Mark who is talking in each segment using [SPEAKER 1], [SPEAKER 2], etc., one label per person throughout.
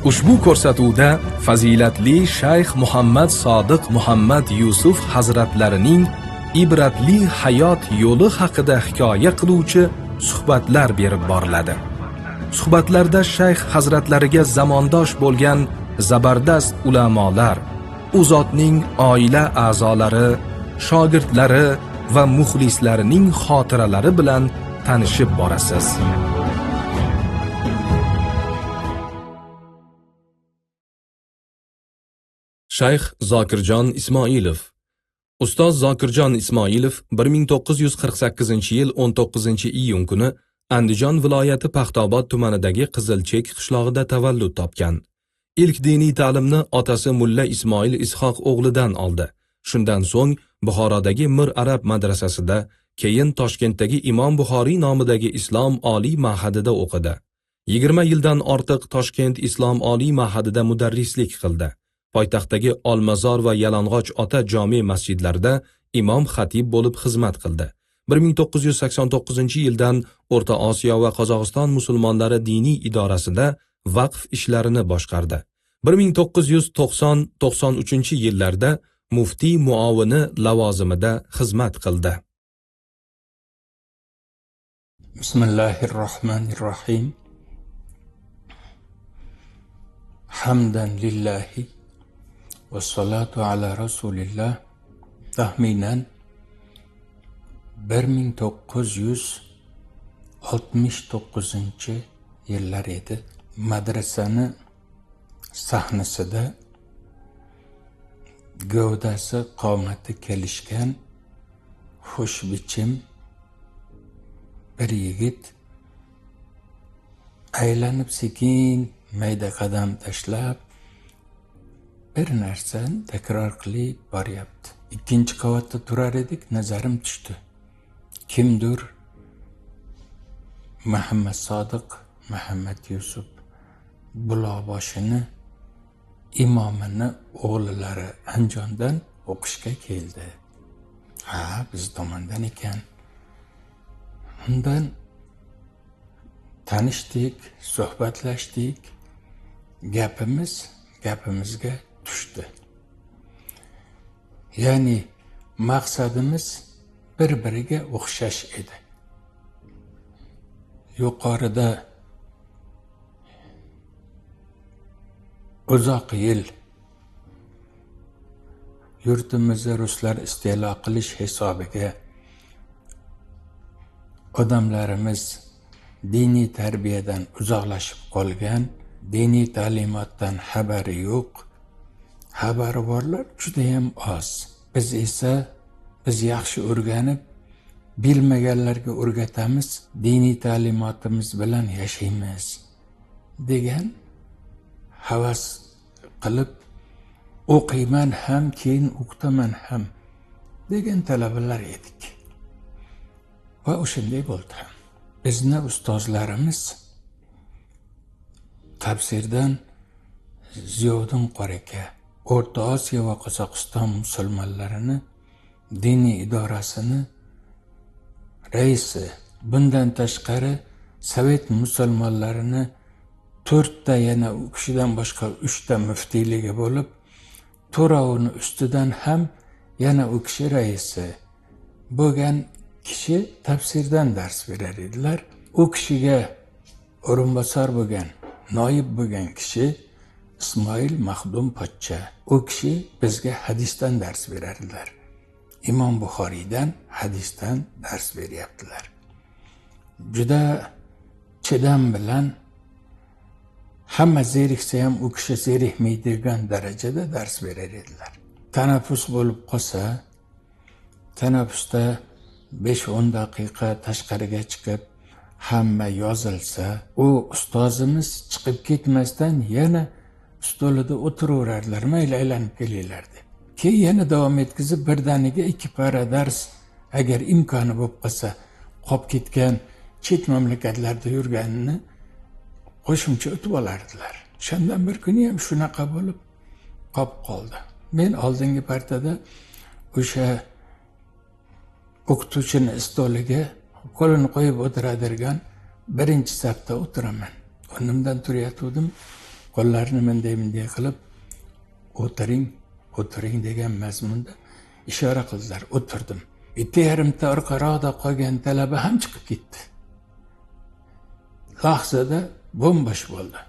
[SPEAKER 1] Ushbu ko'rsatuvda fazilatli Shayx Muhammad Sodiq Muhammad Yusuf hazratlarining ibratli hayot yo'li haqida hikoya qiluvchi suhbatlar berib boriladi. Suhbatlarda Shayx hazratlariga zamondosh bo'lgan zabardast ulamolar, u zotning oila a'zolari, shogirdlari va muxlislarining xotiralari bilan tanishib borasiz. Shayx Zokirjon Ismoilov. Ustoz Zokirjon Ismoilov 1948-yil 19-iyun kuni Andijon viloyati Paxtaobod tumanidagi Qizilchek qishlog'ida tavallud topgan. Ilk diniy ta'limni otasi Mulla Ismoil Ishoq o'g'lidan oldi. Shundan so'ng Buxorodagi Mir Arab madrasasida, keyin Toshkentdagi Imom Buxoriy nomidagi Islom oliy ma'hadida o'qidi. 20 yildan ortiq Toshkent Islom oliy ma'hadida mudarrislik qildi. Poytaxtdagi Olmazor va Yalang'och ota jome masjidlarida imom xatib bo'lib xizmat qildi. 1989-yildan O'rta Osiyo va Qozog'iston musulmonlari diniy idorasida vaqf ishlarini boshqardi. 1990-93-yillarda muftiy muovini lavozimida xizmat qildi.
[SPEAKER 2] Bismillahirrohmanirrohim. Hamdan lillahi ve salatu ala Rasulillah. Tahminen 1969 yillar edi. Madrasani sahnasida gavdasi qomati kelishgan xushbichim bir yigit aylanib sekin mayda qadam tashlab bir narsani takror qilib boryapti. Ikkinchi qavatda turar edik, nazarim tushdi. Kimdir Muhammad Sodiq Muhammad Yusuf Buloqboshini imomini o'g'illari Andijondan o'qishga keldi. Ha, biz tomondan ekan. Undan tanishdik, suhbatlashdik. Gapimizga tushdi. Ya'ni maqsadimiz bir-biriga o'xshash edi. Yuqorida uzoq yil yurtimizni ruslar istilo qilish hisobiga odamlarimiz diniy tarbiyadan uzoqlashib qolgan, diniy ta'limotdan xabari yo'q, xabari borlar juda ham oz. Biz yaxshi o'rganib, bilmaganlarga o'rgatamiz, diniy ta'limotimiz bilan yashaymiz degan havas qilib, o'qiyman ham, keyin o'qitaman ham degan talabalar edik. Va o'shanday bo'ldi ham. Bizni ustozlarimiz tafsirdan Ziyoddin qori aka O'rta Osiyo va Qozog'iston musulmonlarini diniy idorasini raisi, bundan tashqari Sovet musulmonlarini 4 ta, yana u kishidan boshqa 3 ta muftiyligi bo'lib, to'rovini ustidan ham yana u kishi raisi bo'lgan kishi tafsirdan dars berar edilar. U kishiga o'rinbosar bo'lgan, noyib bo'lgan kishi Ismoil Maxdum pochcha. U kishi bizga hadisdan dars berardilar. Imom Buxoriydan hadisdan dars beryaptilar. Juda chidam bilan hamma zeriksa ham u kishi zerikmaydigan darajada dars berar edilar. Tanaffus bo'lib qolsa, tanaffusda 5-10 daqiqa tashqariga chiqib hamma yozilsa, u ustozimiz chiqib ketmasdan yana stolida o'tiraverardilar, mayli aylanib kelinglar deb. Keyin yana davom etkizib birdaniga 2 para dars, agar imkoni bo'lib qolsa, qolib ketgan chet mamlakatlarda yurganini qo'shimcha o'tib olardilar. Shundan bir kuni ham shunaqa bo'lib qolib qoldi. Men oldingi partada o'sha o'qituvchini stoliga qo'lini qo'yib o'tiradigan birinchi safda o'tiraman. O'rnimdan turayotgandim. qo'llarini bunday qilib o'tiring degan mazmunda ishora qildilar. O'tirdim. Bitta yarimta orqaroqda qolgan talaba ham chiqib ketdi. Lahzada bo'mbosh bo'ldi.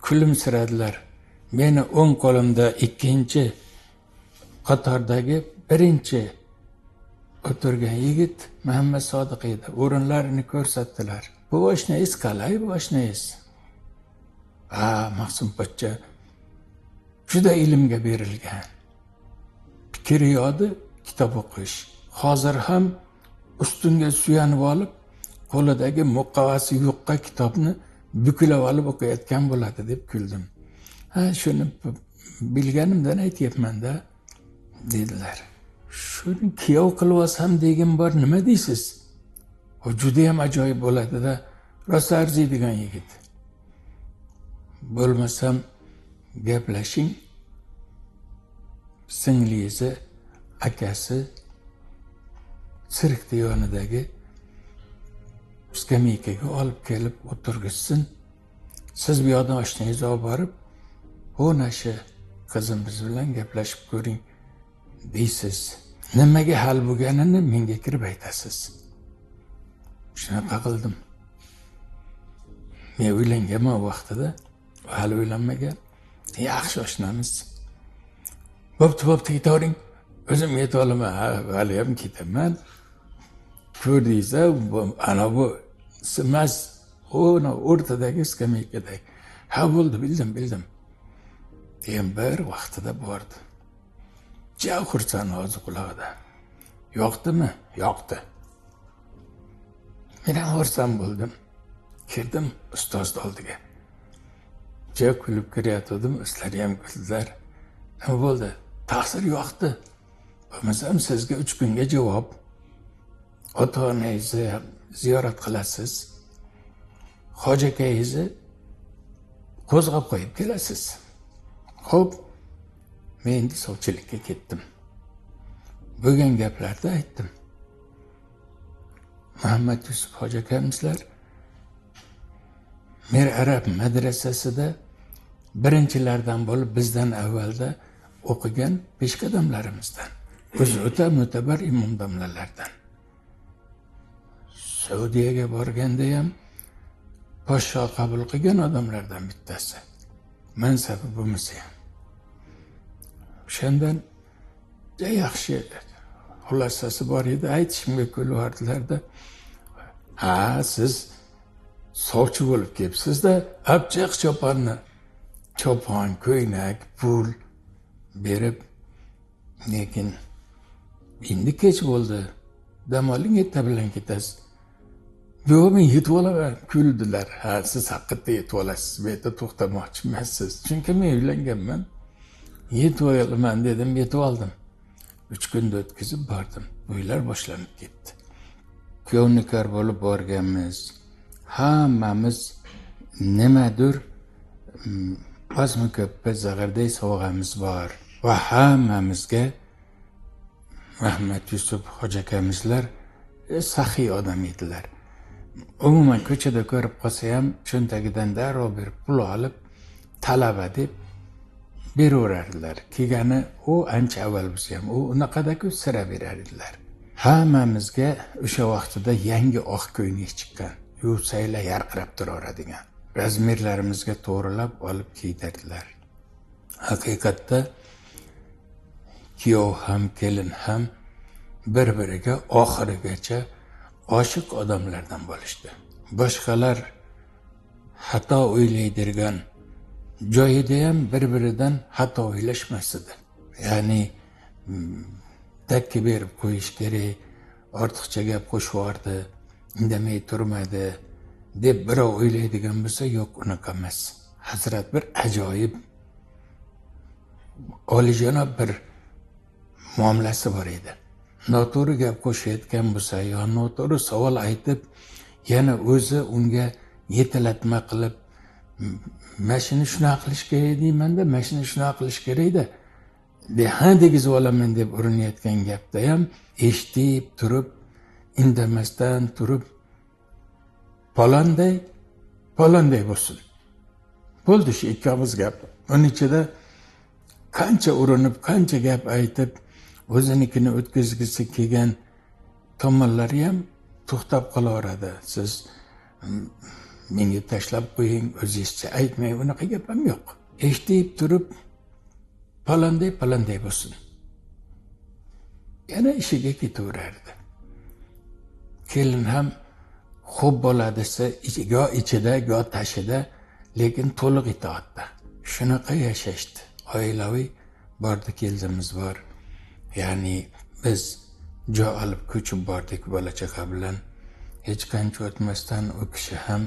[SPEAKER 2] Kulimsiradilar. Meni o'ng qo'limda ikkinchi qatordagi birinchi o'tirgan yigit Muhammad Sodiq edi. O'rinlarini ko'rsatdilar. Bu oshnangiz qalay, bu oshnangiz? Mahsum pochcha juda ilmga berilgan. Fikri yodi kitob o'qish. Hozir ham ustunga suyanib olib, qo'lidagi muqovasi yo'qqa kitobni buklab olib o'qiyotgan bo'ladi deb kuldim. Shuni bilganimdan aytyapman-da, dedilar. Shuni kuyov qilib olsam degim bor, nima deysiz? O juda ham ajoyib bo'ladi-da, rosa arziydigan yigit. Bo'lmasam gaplashing. Singlisi, akasi sirkni yonidagi skameykaga olib kelib o'tirgizsin. Siz bu yoqdan oshnangizni olib borib, o'nashi qizimiz bilan gaplashib ko'ring deysiz. Nimaga hal bo'lganini menga kirib aytasiz. Shunaqa qildim. Men uylanganman vaqtida, hali uylanmagan. Yaxshi oshnamiz. Bo'pti, ketavering. O'zim yetib olaman, hali ham ketaman. Ko'rdingiz, ana bu emas, o'rtadagi skameykadagi. Bo'ldi, bildim. Keyin bir vaqtida bordi. Xursand hozir quloqda. Yoqdimi? Yoqdi. Men ham xursand bo'ldim. Kirdim ustoz oldiga. Kulib kiryotgandim, ular ham kuldilar. Nima bo'ldi? Taqsir yoqdi. Bo'lmasam sizga 3 kunga javob. Ota-onangizni ziyorat qilasiz. Hoji akangizni qo'zg'ab qo'yib kelasiz. Xo'p, men endi sovchilikka ketdim. Bo'lgan gaplarni aytdim. Muhammad Yusuf hoji akamizlar Mir Arab madrasasida birinchilardan bo'lib bizdan avvalda o'qigan peshqadamlarimizdan. O'zi o'ta mo'tabar imom domlalardan. Saudiyaga borganda ham podsho qabul qilgan odamlardan bittasi. Mansabi bo'lmasa ham. O'shandan yaxshi xulosasi bor edi, aytishimga kulvardilarda. Siz sovchi bo'lib kelibsiz-da, abjaq chopon, ko'ynak, pul berib, lekin endi kech bo'ldi. Dam oling, erta bilan ketasiz. Yo'q, men yetib olaman, kuldilar. Siz haqiqatda yetib olasiz, bu yerda to'xtamoqchi emassiz. Chunki men uylanganman. Yetib olaman dedim, yetib oldim. 3 kunda o'tkazib bordim. Uylar boshlanib ketdi. Kuyovnikor bo'lib borganmiz. Hammamiz nimadir ozmi ko'ppa zag'irday sovg'amiz bor. Va hammamizga Muhammad Yusuf hoji akamizlar saxiy odam edilar. Umuman ko'chada ko'rib qolsa ham cho'ntagidan darrov berib pul olib talaba deb beraverardilar. Kelgani u ancha avval bo'lsa ham u unaqada-ku sira berar edilar. Hammamizga o'sha vaqtida yangi oq ko'ynak chiqqan. Yursaylar yarqirab turaveradigan. Razmerlarimizga to'g'rilab olib kiydirdilar. Haqiqatda kuyov ham kelin ham bir-biriga oxirigacha oshiq odamlardan bo'lishdi. Boshqalar xato o'ylaydigan joyida ham bir-biridan xato o'ylashmas edi. Ya'ni dakki berib qo'yish kerak, ortiqcha gap qo'shib indamay turmadi deb birov o'ylaydigan bo'lsa, yo'q, unaqa emas. Hazrat bir ajoyib oliyjanob bir muomalasi bor edi. Noto'g'ri gap qo'shayotgan bo'lsa, yo noto'g'ri savol aytib, yana o'zi unga yetilatma qilib, mashina shunaqa qilish kerak deymanda, mashina shunaqa qilish kerak-da. Degizib olaman deb urinayotgan gapda ham eshitib turib, indamasdan turib, palonday bo'lsin. bo'ldi shu ikkamiz gap. Uning ichida qancha urinib, qancha gap aytib, o'zinikini o'tkazgisi kelgan tomonlari ham to'xtab qolaveradi. Siz menga tashlab qo'ying, o'zingizcha aytmang, unaqa gap ham yo'q. Eshitib turib, palanday bo'lsin. Yana ishiga ketaverardi. Kelin ham xo'p bo'ladi desa, go ichida, go tashida, lekin to'liq itoatda. Shunaqa yashashdi. Oilaviy bordi keldimiz bor. Ya'ni biz joy olib ko'chib bordik bola chaqa bilan. Hech qancha o'tmasdan u kishi ham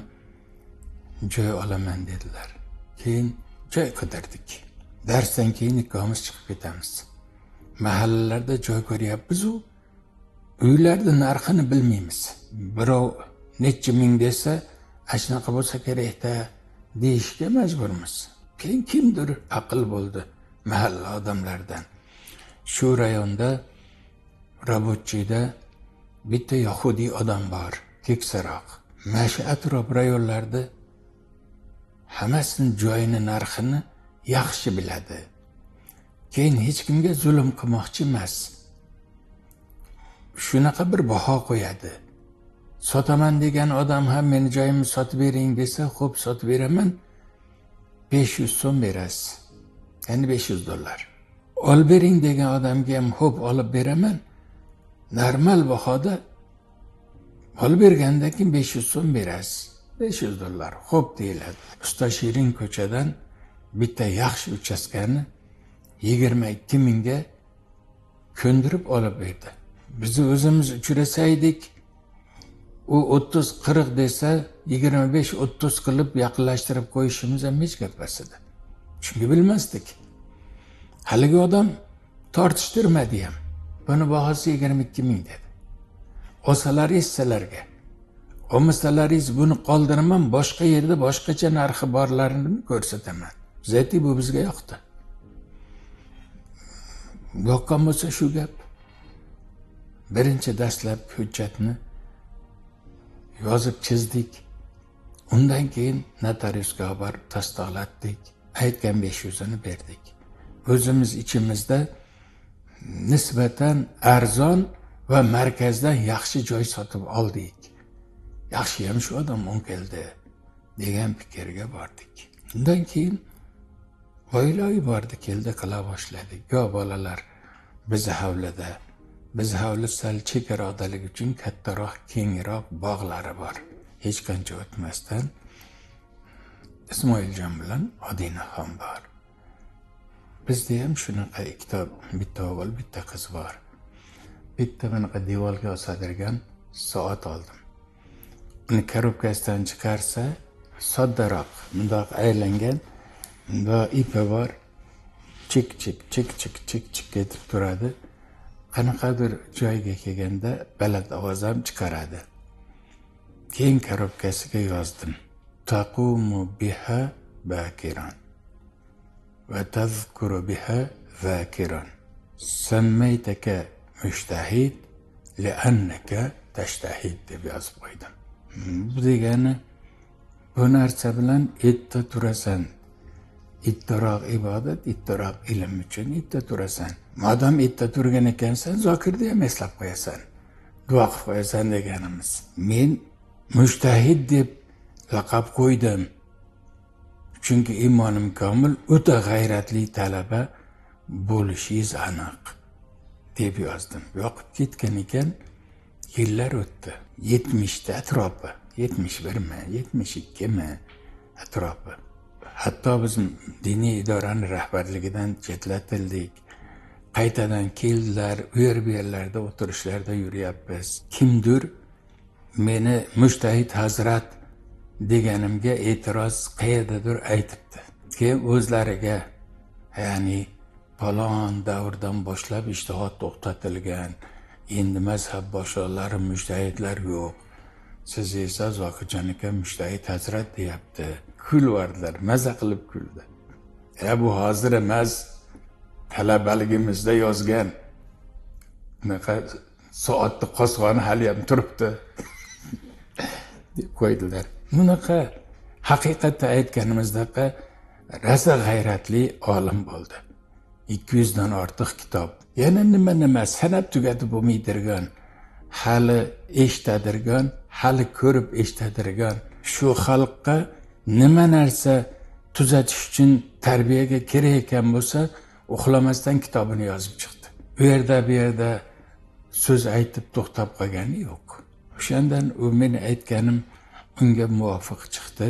[SPEAKER 2] joy olaman dedilar. Keyin joy qidirdik. Darsdan keyin ikkovimiz chiqib ketamiz. Mahallalarda joy ko'ryapmiz-u, uylarda narxini bilmaymiz. Birov necha ming desa, shunaqa bo'lsa kerak-da deyishga majburmiz. Keyin kimdir aql bo'ldi mahalla odamlardan. Shu rayonda Rabotchida bitta yahudiy odam bor, keksaroq. Mana atrof rayonlarda hammasini joyini narxini yaxshi biladi. Keyin hech kimga zulm qilmoqchi emas. Shunaqa bir baho qo'yadi. Sotaman degan odam ham meni joyimni sotib bering desa, xo'p sotib beraman. 500 so'm berasiz. Ya'ni $500. Olib bering degan odamga ham xo'p olib beraman. Normal bahoda olib bergandan keyin 500 so'm berasiz. $500. Xo'p deyiladi. Usta Shirin ko'chadan bitta yaxshi uchastkani 22 mingga ko'ndirib olib berdi. Biz o'zimiz uchrasaydik, u 30-40 desa 25-30 qilib yaqinlashtirib qo'yishimiz ham hech gapmas edi. Chunki bilmasdik. Haligi odam tortishtirmadi ham. Buni bahosi 22 ming dedi. Olsalaringiz sizlarga. Olmasalaringiz buni qoldiraman, boshqa yerda boshqacha narxi borlarini ko'rsataman. Biz aytdik, bu bizga yoqdi. Yoqqan bo'lsa shu gap. Birinchi dastlab hujjatni yozib chizdik. Undan keyin notariusga borib tasdiqlatdik. Aytgan 500'ni berdik. O'zimiz ichimizda nisbatan arzon va markazdan yaxshi joy sotib oldik. Yaxshi ham shu odam o'n keldi degan fikrga bordik. Undan keyin oilaviy bordi, keldi qila boshladik. Yo bolalar biz hovlida. Biz hovli sal chekkaroqdalik uchun kattaroq, kengroq bog'lari bor. Hech qancha o'tmasdan Ismoiljon bilan Odinaxon bor. Bizda ham shunaqa bitta o'g'il, bitta qiz bor. Bitta bunaqa devorga osiladigan soat oldim. Uni korobkasidan chiqarsa, soddaroq, bundoq aylangan, bundoq ipi bor. Chik etib turadi. Qanaqadir joyga kelganda baland ovoz ham chiqaradi. Keyin korobkasiga yozdim. Taqumu biha bakiran va tazkuru biha zakiran. Sammaytaka mushtahid li'annaka tashtahid deb yozib qo'ydim. Bu degani, bu narsa bilan erta turasan. Ittiroq ibodat, ittiroq ilm uchun erta turasan. Madam erta turgan ekansan, zokirni ham eslab qo'yasan. Duo qilib qo'yasan deganimiz. Men mushtahid deb laqab qo'ydim. Chunki iymonim komil, o'ta g'ayratli talaba bo'lishingiz aniq deb yozdim. Yoqib ketgan ekan, yillar o'tdi. 70 atrofi, 71 mi, 72 mi atrofi. Hatto biz diniy idoraning rahbarligidan chetlatildik. Qaytadan keldilar, u yerlarda o'tirishlarda yuryapmiz. Kimdir meni mushtahid hazrat deganimga e'tiroz qayerdadir aytibdi. Keyin o'zlariga, ya'ni falon davrdan boshlab ijtihod to'xtatilgan, endi mazhab boshliqlari mushtahidlar yo'q. Siz esa Zokirjon aka mushtahid hazrat deyapti. Kulvardilar, maza qilib kuldi. Bu hozir emas, talabaligimizda yozgan. Bunaqa soatni qosg'oni hali ham turibdi deb qo'ydilar. Bunaqa haqiqatda aytganimizdaqa rosa g'ayratli olim bo'ldi. 200 dan ortiq kitob. Yana nima sanab tugatib bo'lmaydirgan, hali eshitadirgan, hali ko'rib eshitadirgan shu xalqqa nima narsa tuzatish uchun tarbiyaga kerak ekan bo'lsa, uxlamasdan kitobini yozib chiqdi. Bu yerda so'z aytib to'xtab qolgani yo'q. O'shandan u meni aytganim unga muvofiq chiqdi.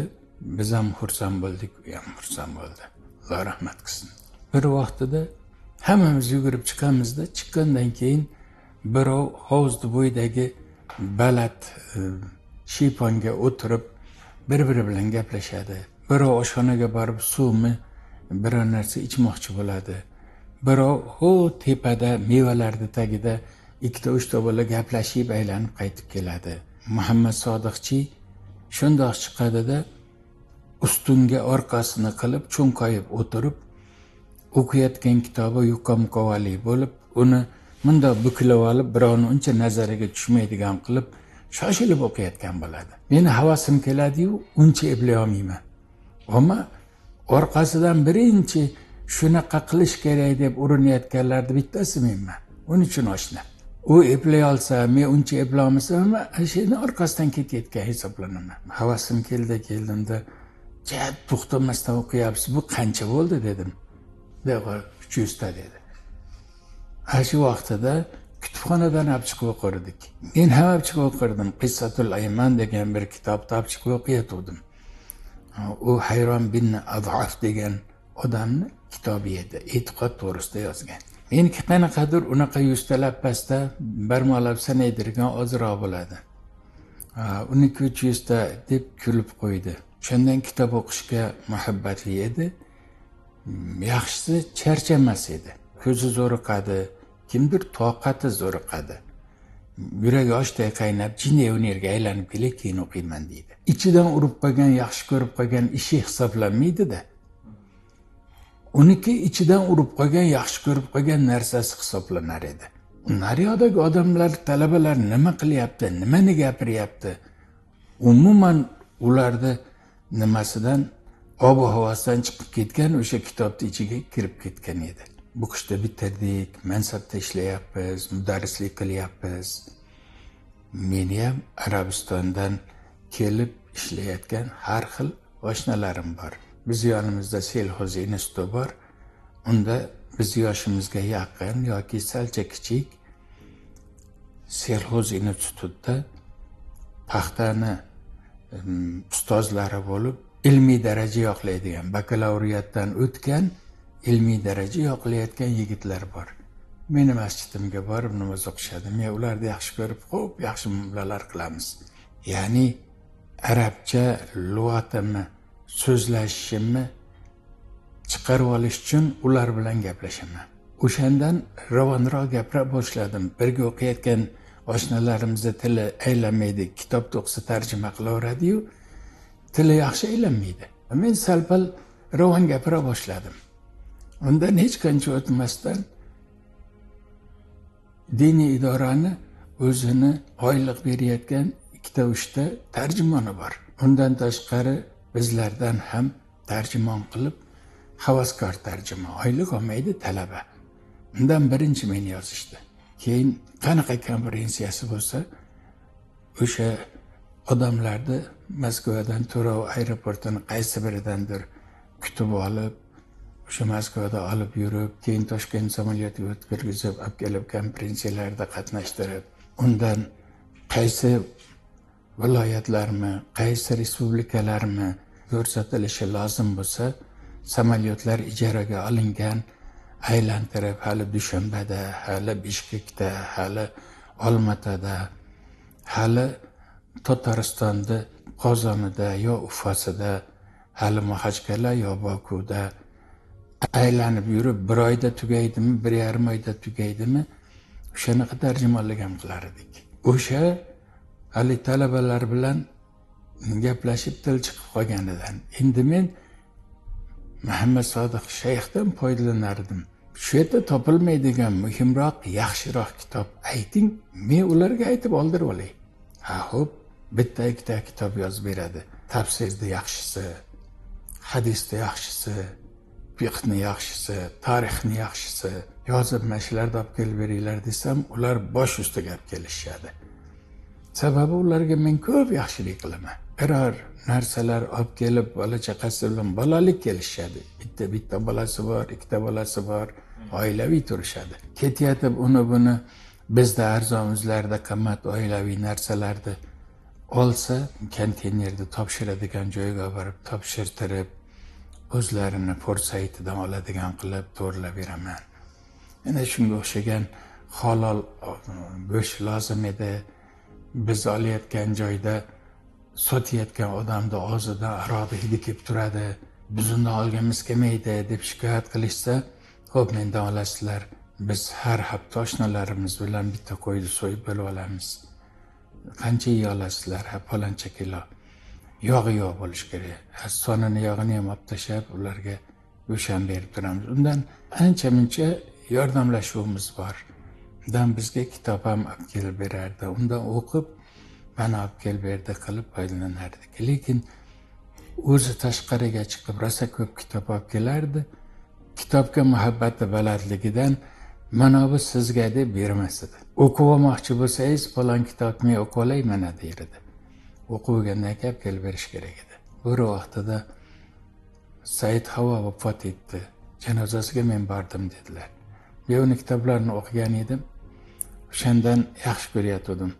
[SPEAKER 2] Biz ham xursand bo'ldik, u ham xursand bo'ldi. Alloh rahmat qilsin. Bir vaqtida hammamiz yugurib chiqamizda, chiqqandan keyin birov hovuzning bo'yidagi baland shiyponga o'tirib bir-biri bilan gaplashadi. Birov oshxonaga borib suvmi, biror narsa ichmoqchi bo'ladi. Birov tepada mevalarning tagida ikkita uchta bola gaplashib aylanib qaytib keladi. Muhammad Sodiqchi shundoq chiqadida ustunga orqasini qilib cho'nqayib o'tirib o'qiyotgan kitobi yuqam-qovali bo'lib, uni bundoq buklab olib, birovni uncha nazariga tushmaydigan qilib shoshilib o'qiyotgan bo'ladi. Meni havasim keladi-yu, uncha eplay olmayman. Ammo orqasidan birinchi shunaqa qilish kerak deb urinayotganlarni bittasi menman. Uning uchun oshna. U eplay olsa, men uncha eplay olmasam, shuni orqasidan ketayotgan hisoblanaman. Havasim keldimda, "Jat to'xtamasdan o'qiyapsiz, bu qancha bo'ldi?" dedim. "Deydi, 300 ta" dedi. Shu vaqtida kutubxonadan olib chiqib o'qirdik. Men ham olib chiqib o'qirdim. Qissatul Ayman degan bir kitobni olib chiqib o'qiyotgandim. U Hayron bin Ad'af degan odamni kitobi edi. E'tiqod to'g'risida yozgan. Meniki qanaqadir unaqa 100 talab pastda barmoqlab sanaydirgan ozroq bo'ladi. Uniki 300 ta deb kulib qo'ydi. Shundan kitob o'qishga muhabbatli edi. Yaxshisi charchamas edi. Ko'zi zo'riqadi, kimdir toqati zo'riqadi. Yuragi oshday qaynab, jinni-o'nerga aylanib kelib keyin o'qiyman deydi. Ichidan urib qolgan, yaxshi ko'rib qolgan ishi hisoblanmaydi-da. Uniki ichidan urib qolgan, yaxshi ko'rib qolgan narsasi hisoblanar edi. Naryodagi odamlar, talabalar nima qilyapti, nimani gapiryapti? Umuman ularda nimasidan, ob-havosidan chiqib ketgan, o'sha kitobning ichiga kirib ketgan edi. Bu qishda bitirdik, mansabda ishlayapmiz, mudarrislik qilyapmiz. Meni ham Arabistondan kelib ishlayotgan har xil oshnalarim bor. Biz yonimizda Selxoz instituti bor. Unda biz yoshimizga yaqin yoki salcha kichik Selxoz institutida paxtani ustozlari bo'lib, ilmiy daraja yoqlaydigan, bakalavriatdan o'tgan, ilmiy daraja yoqlayotgan yigitlar bor. Meni masjidimga borib namoz o'qishadi. Men ularni yaxshi ko'rib, xo'p, yaxshi muomalalar qilamiz. Ya'ni arabcha lug'atimni, so'zlashishimni chiqarib olish uchun ular bilan gaplashaman. O'shandan ravonroq gapira boshladim. Birga o'qiyotgan oshnalarimizda tili aylanmaydi. Kitobni o'qisa tarjima qilaveradi-yu, tili yaxshi aylanmaydi. Men salpal ravon gapira boshladim. Undan hech qancha o'tmasdan diniy idorani o'zini oylik berayotgan 2-3 ta tarjimoni bor. Undan tashqari bizlardan ham tarjimon qilib, havaskor tarjimon, oylik olmaydi, talaba. Undan birinchi meni yozishdi. Keyin qanaqa konferensiyasi bo'lsa, o'sha odamlarni Moskvadan Turov aeroportining qaysi biridandir kutib olib, o'sha Moskvada olib yurib, keyin Toshkent samolyotiga o'tkazib, olib kelib konferensiyalarda qatnashtirib, undan qaysi viloyatlarmi, qaysi respublikalarmi ko'rsatilishi lozim bo'lsa, samolyotlar ijaraga olingan, aylantirib, hali Dushanbada, hali Bishkekda, hali Olmatada, hali Tataristonda, Qozonida yo Ufasida, hali Maxachqala yo Bokuda aylanib yurib, 1 oyda tugaydimi, 1,5 oyda tugaydimi, o'shanaqa tarjimonlik ham qilar edik. O'sha hali talabalar bilan gaplashib til chiqib qolganidan. Endi men Muhammad Sodiq shayxdan foydalanardim. Shu yerda topilmaydigan muhimroq, yaxshiroq kitob ayting, men ularga aytib oldirib olay. Ha, xo'p, bitta ikkita kitob yozib beradi. tafsirni yaxshisi, hadisni yaxshisi, fiqhni yaxshisi, tarixni yaxshisi yozib mana shularni olib kelib beringlar desam, ular bosh ustiga olib kelishadi. Sababi ularga men ko'p yaxshilik qilaman. Biror narsalar olib kelib bola chaqasi bilan bolalik kelishadi. Bitta bolasi bor, ikkita bolasi bor, oilaviy turishadi. Ketayotib uni buni bizda arzonimizlarda qimmat oilaviy narsalarni olsa, konteynerda topshiradigan joyga borib topshirtirib, o'zlarini forsaytidan oladigan qilib to'g'rilab beraman. Yana shunga o'xshagan halol go'sht lozim edi. Biz olayotgan joyda sotayotgan odamni og'zidan aroqi hidi kelib turadi. Biz undan olganimiz kelmaydi deb shikoyat qilishsa, xo'p, mendan olasizlar. Biz har hafta oshnalarimiz bilan bitta qo'yni so'yib bo'lib olamiz. Qancha yeya olasizlar? Paloncha kilo. Yog'i yo'q bo'lish kerak. Sonini yog'ini ham olib tashlab, ularga go'sht berib turamiz. Undan ancha-muncha yordamlashuvimiz bor. Undan bizga kitob ham olib kelib berardi. Undan o'qib, mana olib kelib berdi qilib foydalanardik. Lekin o'zi tashqariga chiqib rosa ko'p kitob olib kelardi. Kitobga muhabbati balandligidan mana bu sizga deb bermas edi. O'qib olmoqchi bo'lsangiz, falon kitobni o'qib olay mana derdi. O'qib olgandan keyin kelib berish kerak edi. Bu vaqtida Said Havo vafot etdi. Janozasiga men bordim dedilar. Men uning kitoblarini o'qigan edim. O'shandan yaxshi ko'rayotgandim.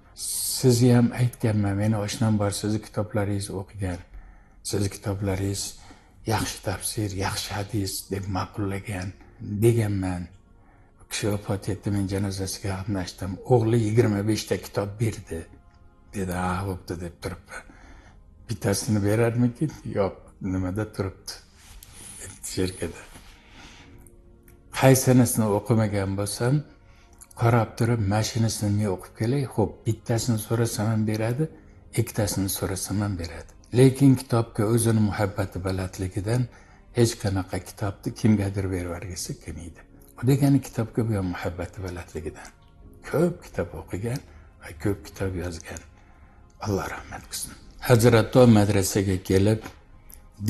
[SPEAKER 2] Sizni ham aytganman, meni oshnam bor, sizni kitoblaringizni o'qigan. Sizni kitoblaringiz yaxshi tafsir, yaxshi hadis deb ma'qullagan deganman. U kishi vafot etdi, men janozasiga qatnashdim. O'g'li 25 ta kitob berdi. Dedi, bo'pti deb turibdi. Bittasini berarmikin? Yo'q, nimada turibdi. Sherkada. Qaysinisini o'qimagan bo'lsam, qarab turib, mashinasini men o'qib kelay. Xo'p, bittasini so'rasam ham beradi, ikkitasini so'rasam ham beradi. Lekin kitobga o'zini muhabbati balandligidan hech qanaqa kitobni kimgadir berib yuborgisi kelmaydi. Bu degani kitobga bo'lgan muhabbati balandligidan. Ko'p kitob o'qigan va ko'p kitob yozgan. Alloh rahmat qilsin. Hazratto madrasaga kelib,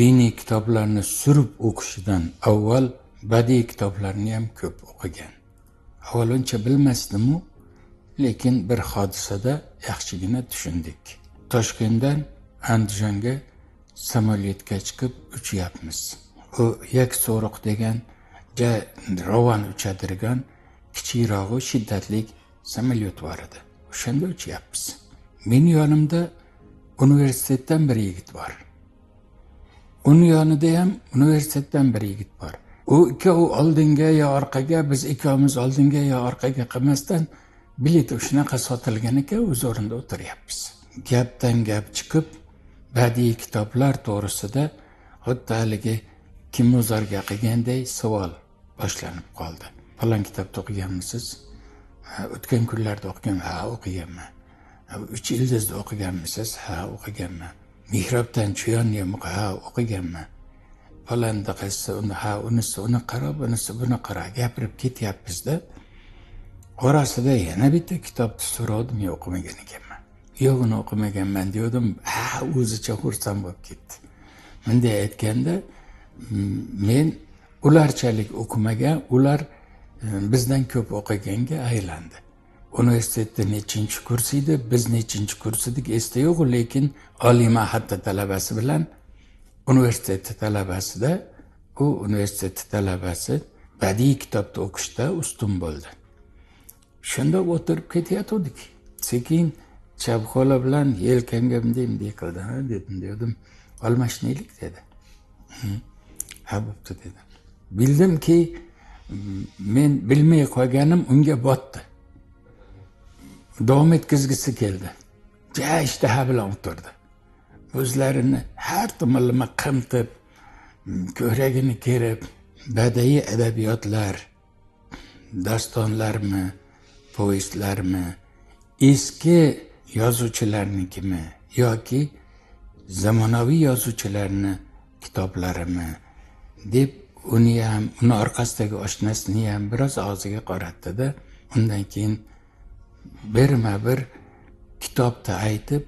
[SPEAKER 2] diniy kitoblarni surib o'qishidan avval badiiy kitoblarni ham ko'p o'qigan. Avval uncha bilmasdim-u, lekin bir hodisada yaxshigina tushundik. Toshkentdan Andijonga samolyotga chiqib uchyapmiz. U yakso'riq degan ravon uchadigan kichikroq shiddatli samolyot bor edi. O'shanda uchyapmiz. Mening yonimda universitetdan bir yigit bor. Uning yonida ham universitetdan bir yigit bor. U ikkovi oldinga yo orqaga, biz ikkovimiz oldinga yo orqaga qilmasdan bilet shunaqa sotilgan ekan, o'z o'rinda o'tiryapmiz. Gapdan gap chiqib, badiiy kitoblar to'g'risida xuddi haligi kimozorga qilganday savol boshlanib qoldi. Falon kitobni o'qiganmisiz? O'tgan kunlarda o'qiganman. Ha, o'qiganman. 3 ildizni o'qiganmisiz? Ha, o'qiganman. Mihrobdan Chuyonni ham o'qiganman. Falonda qaysi uni qarab, unisi buni qarab gapirib ketyapmiz-da. Orasida yana bitta kitobni so'radim, men o'qimagan ekanman. Yo'q, uni o'qimaganman dedim. O'zicha xursand bo'lib ketdi. Bunday aytganda, men ularchalik o'qimagan, ular bizdan ko'p o'qiganga aylandi. Universitetda nechinchi kurs edi, biz nechinchi kurs edik, esda yo'q, lekin oliy ma'hadda talabasi bilan universitet talabasida, u universitet talabasi badiiy kitobni o'qishda ustun bo'ldi. Shunda o'tirib ketayotdik. Sekin chap qo'li bilan yelkamga bunday qildi. Dedim, almashinaylik dedi. Ha, bo'pti dedi. Bildimki, men bilmay qolganim unga botdi. Davom etkizgisi keldi. Ishtaha bilan o'tirdi. O'zlarini har tomonlama qimtib, ko'ragini kerib, badiiy adabiyotlar, dastonlarmi, povestlarmi, eski yozuvchilarnikimi yoki zamonaviy yozuvchilarni kitoblarimi deb uni orqasidagi oshnasini ham biroz og'ziga qoratdi-da, undan keyin birma bir kitobni aytib,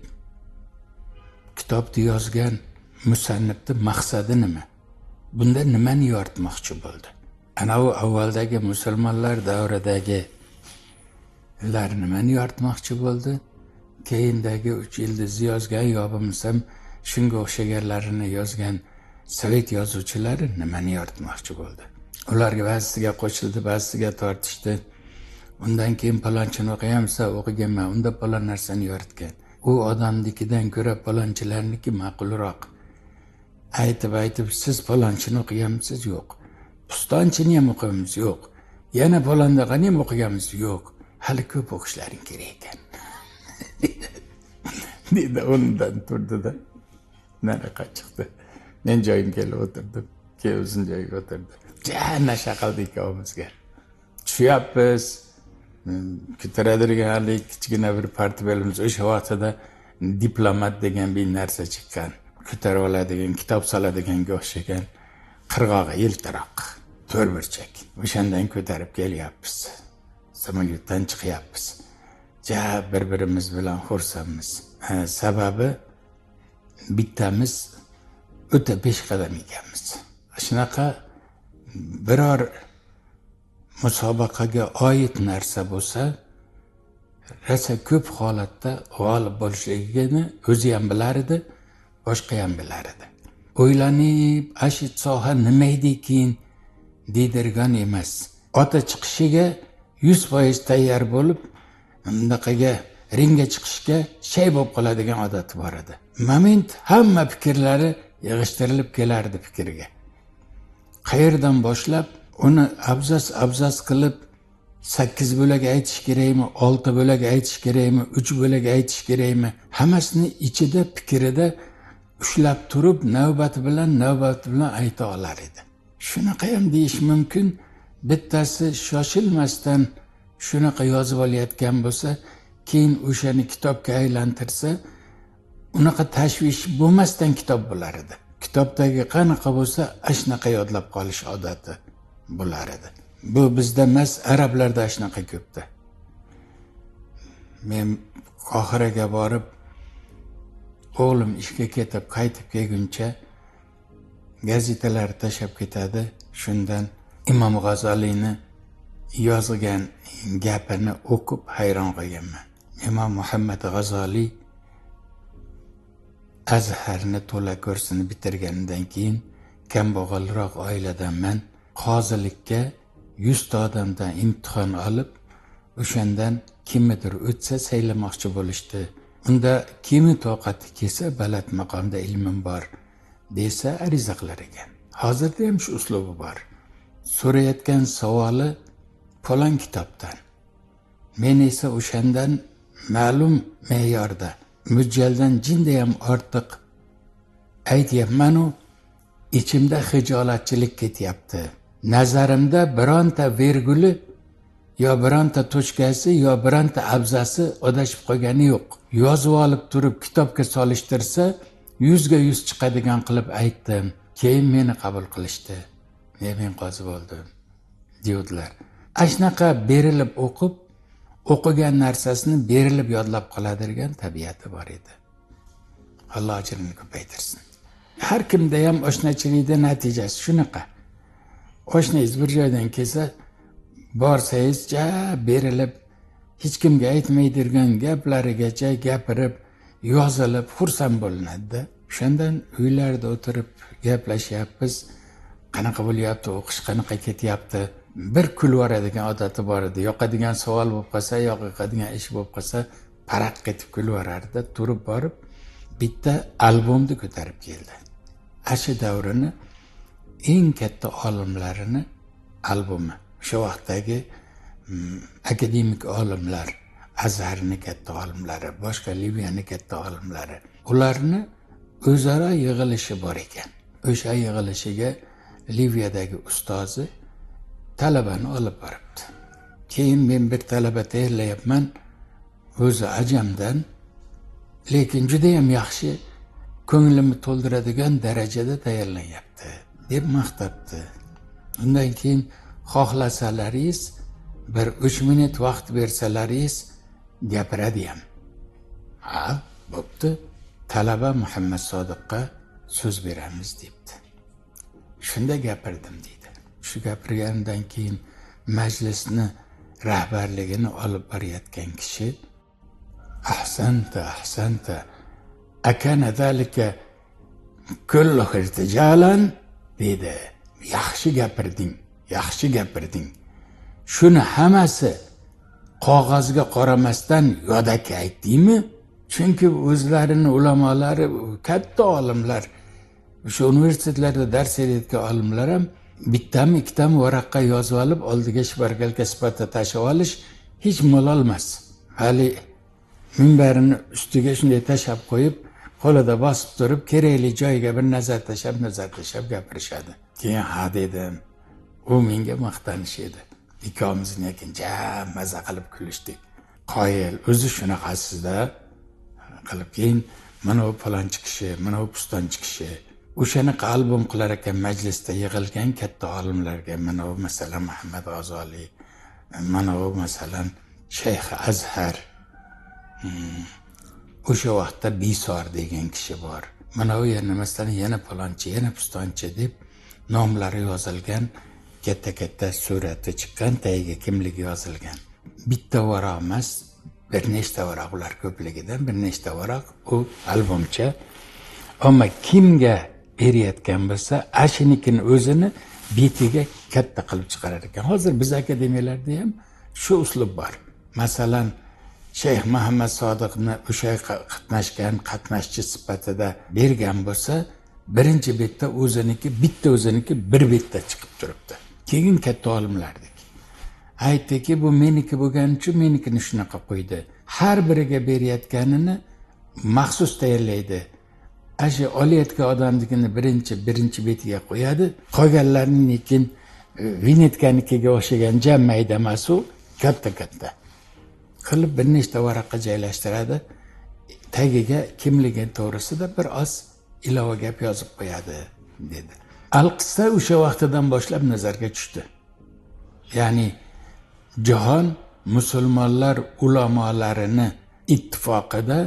[SPEAKER 2] kitobni yozgan musannifni maqsadi nima? Bunda nimani yoritmoqchi bo'ldi? Ana u avvaldagi musulmonlar davridagi ular nimani yoritmoqchi bo'ldi? Keyindagi 3 yildiz yozgan yo bo'lmasam shunga o'xshaganlarini yozgan sovet yozuvchilari nimani yoritmoqchi bo'ldi? Ularga ba'zisiga qo'shildi, ba'zisiga tortishdi. Undan keyin palonchini o'qiyamsa, o'qiganman, unda palon narsani yoritgan. U odamnikidan ko'ra palonchilarniki ma'qulroq. Aytib, siz palonchini o'qiganmisiz? Yo'q. Pustonchini ham o'qiymiz? Yo'q. Yana palondaqani ham o'qiganmiz? Yo'q. Hali ko'p o'qishlaring kerak ekan. Dedi, undan turdi-da nariga chiqdi. Men joyim kelib o'tirdim. Keyin o'zim joyiga o'tirdi. Nasha qildik ikkovimizga. Tushyapmiz. Ko'taradigan kichkina bir portfelimiz o'sha vaqtida diplomat degan bir narsa chiqqan. Ko'tarib oladigan, kitob soladigan o'xshagan qirg'og'i yiltiroq, to'rtburchak. O'shandan ko'tarib kelyapmiz. Samolyotdan chiqyapmiz. Bir-birimiz bilan xursandmiz. Sababi bittamiz o'ta peshqadam ekanmiz. Shunaqa biror musobaqaga oid narsa bo'lsa, rosa ko'p holatda g'olib bo'lishligini o'zi ham bilar edi, boshqa ham bilar edi. O'ylanib, ashi soha nima edi keyin deydirgan emas. Ota chiqishiga 100% tayyor bo'lib, undaqaga ringga chiqishga shay bo'lib qoladigan odati bor edi. Moment hamma fikrlari yig'ishtirilib kelardi fikriga. Qayerdan boshlab uni abzas qilib 8 bo'lak aytish kerakmi, 6 bo'lak aytish kerakmi, 3 bo'lak aytish kerakmi, hammasini ichida fikrida ushlab turib navbati bilan ayta olar edi. Shunaqa ham deyish mumkin, bittasi shoshilmasdan shunaqa yozib olayotgan bo'lsa, keyin o'shani kitobga aylantirsa, unaqa tashvish bo'lmasdan kitob bo'lar edi. Kitobdagi qanaqa bo'lsa, ashnaqa yodlab qolish odati bo'lar edi. Bu bizda emas, arablarda ashnaqa ko'pda. Men Qohiraga borib, o'g'lim ishga ketib, qaytib kelguncha gazetalar tashab ketadi. Shundan Imom G'azoliyni yozgan gapini o'qib hayron qolganman. Imom Muhammad G'azoliy Azharni to'la kursini bitirganidan keyin kambag'alroq oiladanman. Qozilikka 100 ta odamdan imtihon olib, o'shandan kimnidir o'tsa saylamoqchi bo'lishdi. Unda kimi toqati kelsa, baland maqomda ilmim bor desa ariza qilar ekan. Hozirda ham shu uslubi bor. So'rayotgan savoli falon kitobdan. Men esa o'shandan ma'lum me'yorda, mujjaldan jinda ham ortiq aytyapman-u, ichimda xijolatchilik ketyapti. Nazarimda bironta verguli yo bironta tochkasi yo bironta abzasi adashib qolgani yo'q. Yozib olib turib kitobga solishtirsa 100 ga 100 chiqadigan qilib aytdim. Keyin meni qabul qilishdi. Men qozi bo'ldim deydilar. Ashnaqa berilib o'qigan narsasini berilib yodlab qoladigan tabiati bor edi. Alloh ajrini ko'paytirsin. Har kimda ham oshnachilikda natijasi shunaqa. Oshnangiz bir joydan kelsa, borsangiz berilib, hech kimga aytmaydirgan gaplarigacha gapirib, yozilib, xursand bo'linadi. Shundan uylarda o'tirib gaplashyapmiz. Qanaqa bo'lyapti, o'qish qanaqa ketyapti? Bir kulib yoradigan odati bor edi. Yoqadigan savol bo'lib qolsa, yoqadigan ish bo'lib qolsa, paraq ketib kulib yorardi. Turib borib, bitta albomni ko'tarib keldi. Ashi davrini eng katta olimlarini albomi. Shu vaqtdagi akademik olimlar, Azharni katta olimlari, boshqa Liviyani katta olimlari, ularni o'zaro yig'ilishi bor ekan. O'sha yig'ilishiga Liviyadagi ustozi talabani olib boribdi. Keyin men bir talaba tayyorlayapman, o'zi ajamdan, lekin juda ham yaxshi, ko'nglimni to'ldiradigan darajada tayyorlanyapti deb maqtabdi. Undan keyin xohlasalaringiz bir 3 minut vaqt bersalaringiz gapiradi ham. Ha, bo'pti. talaba Muhammad Sodiqqa so'z beramiz debdi. Shunda gapirdim deydi. Shu gapirgandan keyin majlisni rahbarligini olib borayotgan kishi ahsanta akana zalika kulluhu irtijalan dedi. Yaxshi gapirding. Shuni hammasi qog'ozga qaramasdan yodaki aytdingmi? Chunki o'zlarini ulamolari, katta olimlar, o'sha universitetlarda dars berayotgan olimlar ham bittami ikkitami varaqqa yozib olib, oldiga shpargalka sifatida tashlab olish hech malol emas. Hali minbarini ustiga shunday tashlab qo'yib, qo'lida bosib turib, kerakli joyiga bir nazar tashlab gapirishadi. Keyin ha dedim. U menga maqtanish edi. Ikkomizni keyin jam maza qilib kulishdik. Qoyil, o'zi shunaqasida qilib keyin mana bu falonchi kishi, mana bu pistonchi kishi o'shanaqa albom qilar ekan majlisda yig'ilgan katta olimlarga, mana bu masalan Muhammad G'azoliy, mana bu masalan Shayx Azhar, o'sha vaqtda Bisor degan kishi bor. Mana bu yerda masalan yana falonchi, yana pistonchi deb nomlari yozilgan, katta surati chiqqan, tagiga kimligi yozilgan. Bitta varaq emas, bir nechta varaq, ular ko'pligidan bir nechta varaq u albomcha. Ammo kimga berayotgan bo'lsa, ashinikin o'zini betiga katta qilib chiqarar ekan. Hozir biz akademiyalarda ham shu uslub bor. Masalan, Shayx Muhammad Sodiqni o'sha qatnashchi sifatida bergan bo'lsa, birinchi betda o'ziniki bir betda chiqib turibdi. Keyin katta olimlardik. Aytdiki, bu meniki bo'lgani uchun menikini shunaqa qo'ydi. Har biriga berayotganini maxsus tayyorlaydi. Ashu olayotgan odamnikini birinchi betiga qo'yadi. Qolganlarning keyin vinetkanikiga o'xshagan jam mayda emas, u katta qilib bir nechta varaqqa joylashtiradi. Tagiga kimligi to'g'risida bir oz ilova gap yozib qo'yadi dedi. Al-Qissa o'sha vaqtdan boshlab nazarga tushdi. Ya'ni jahon musulmonlar ulamolarini ittifoqida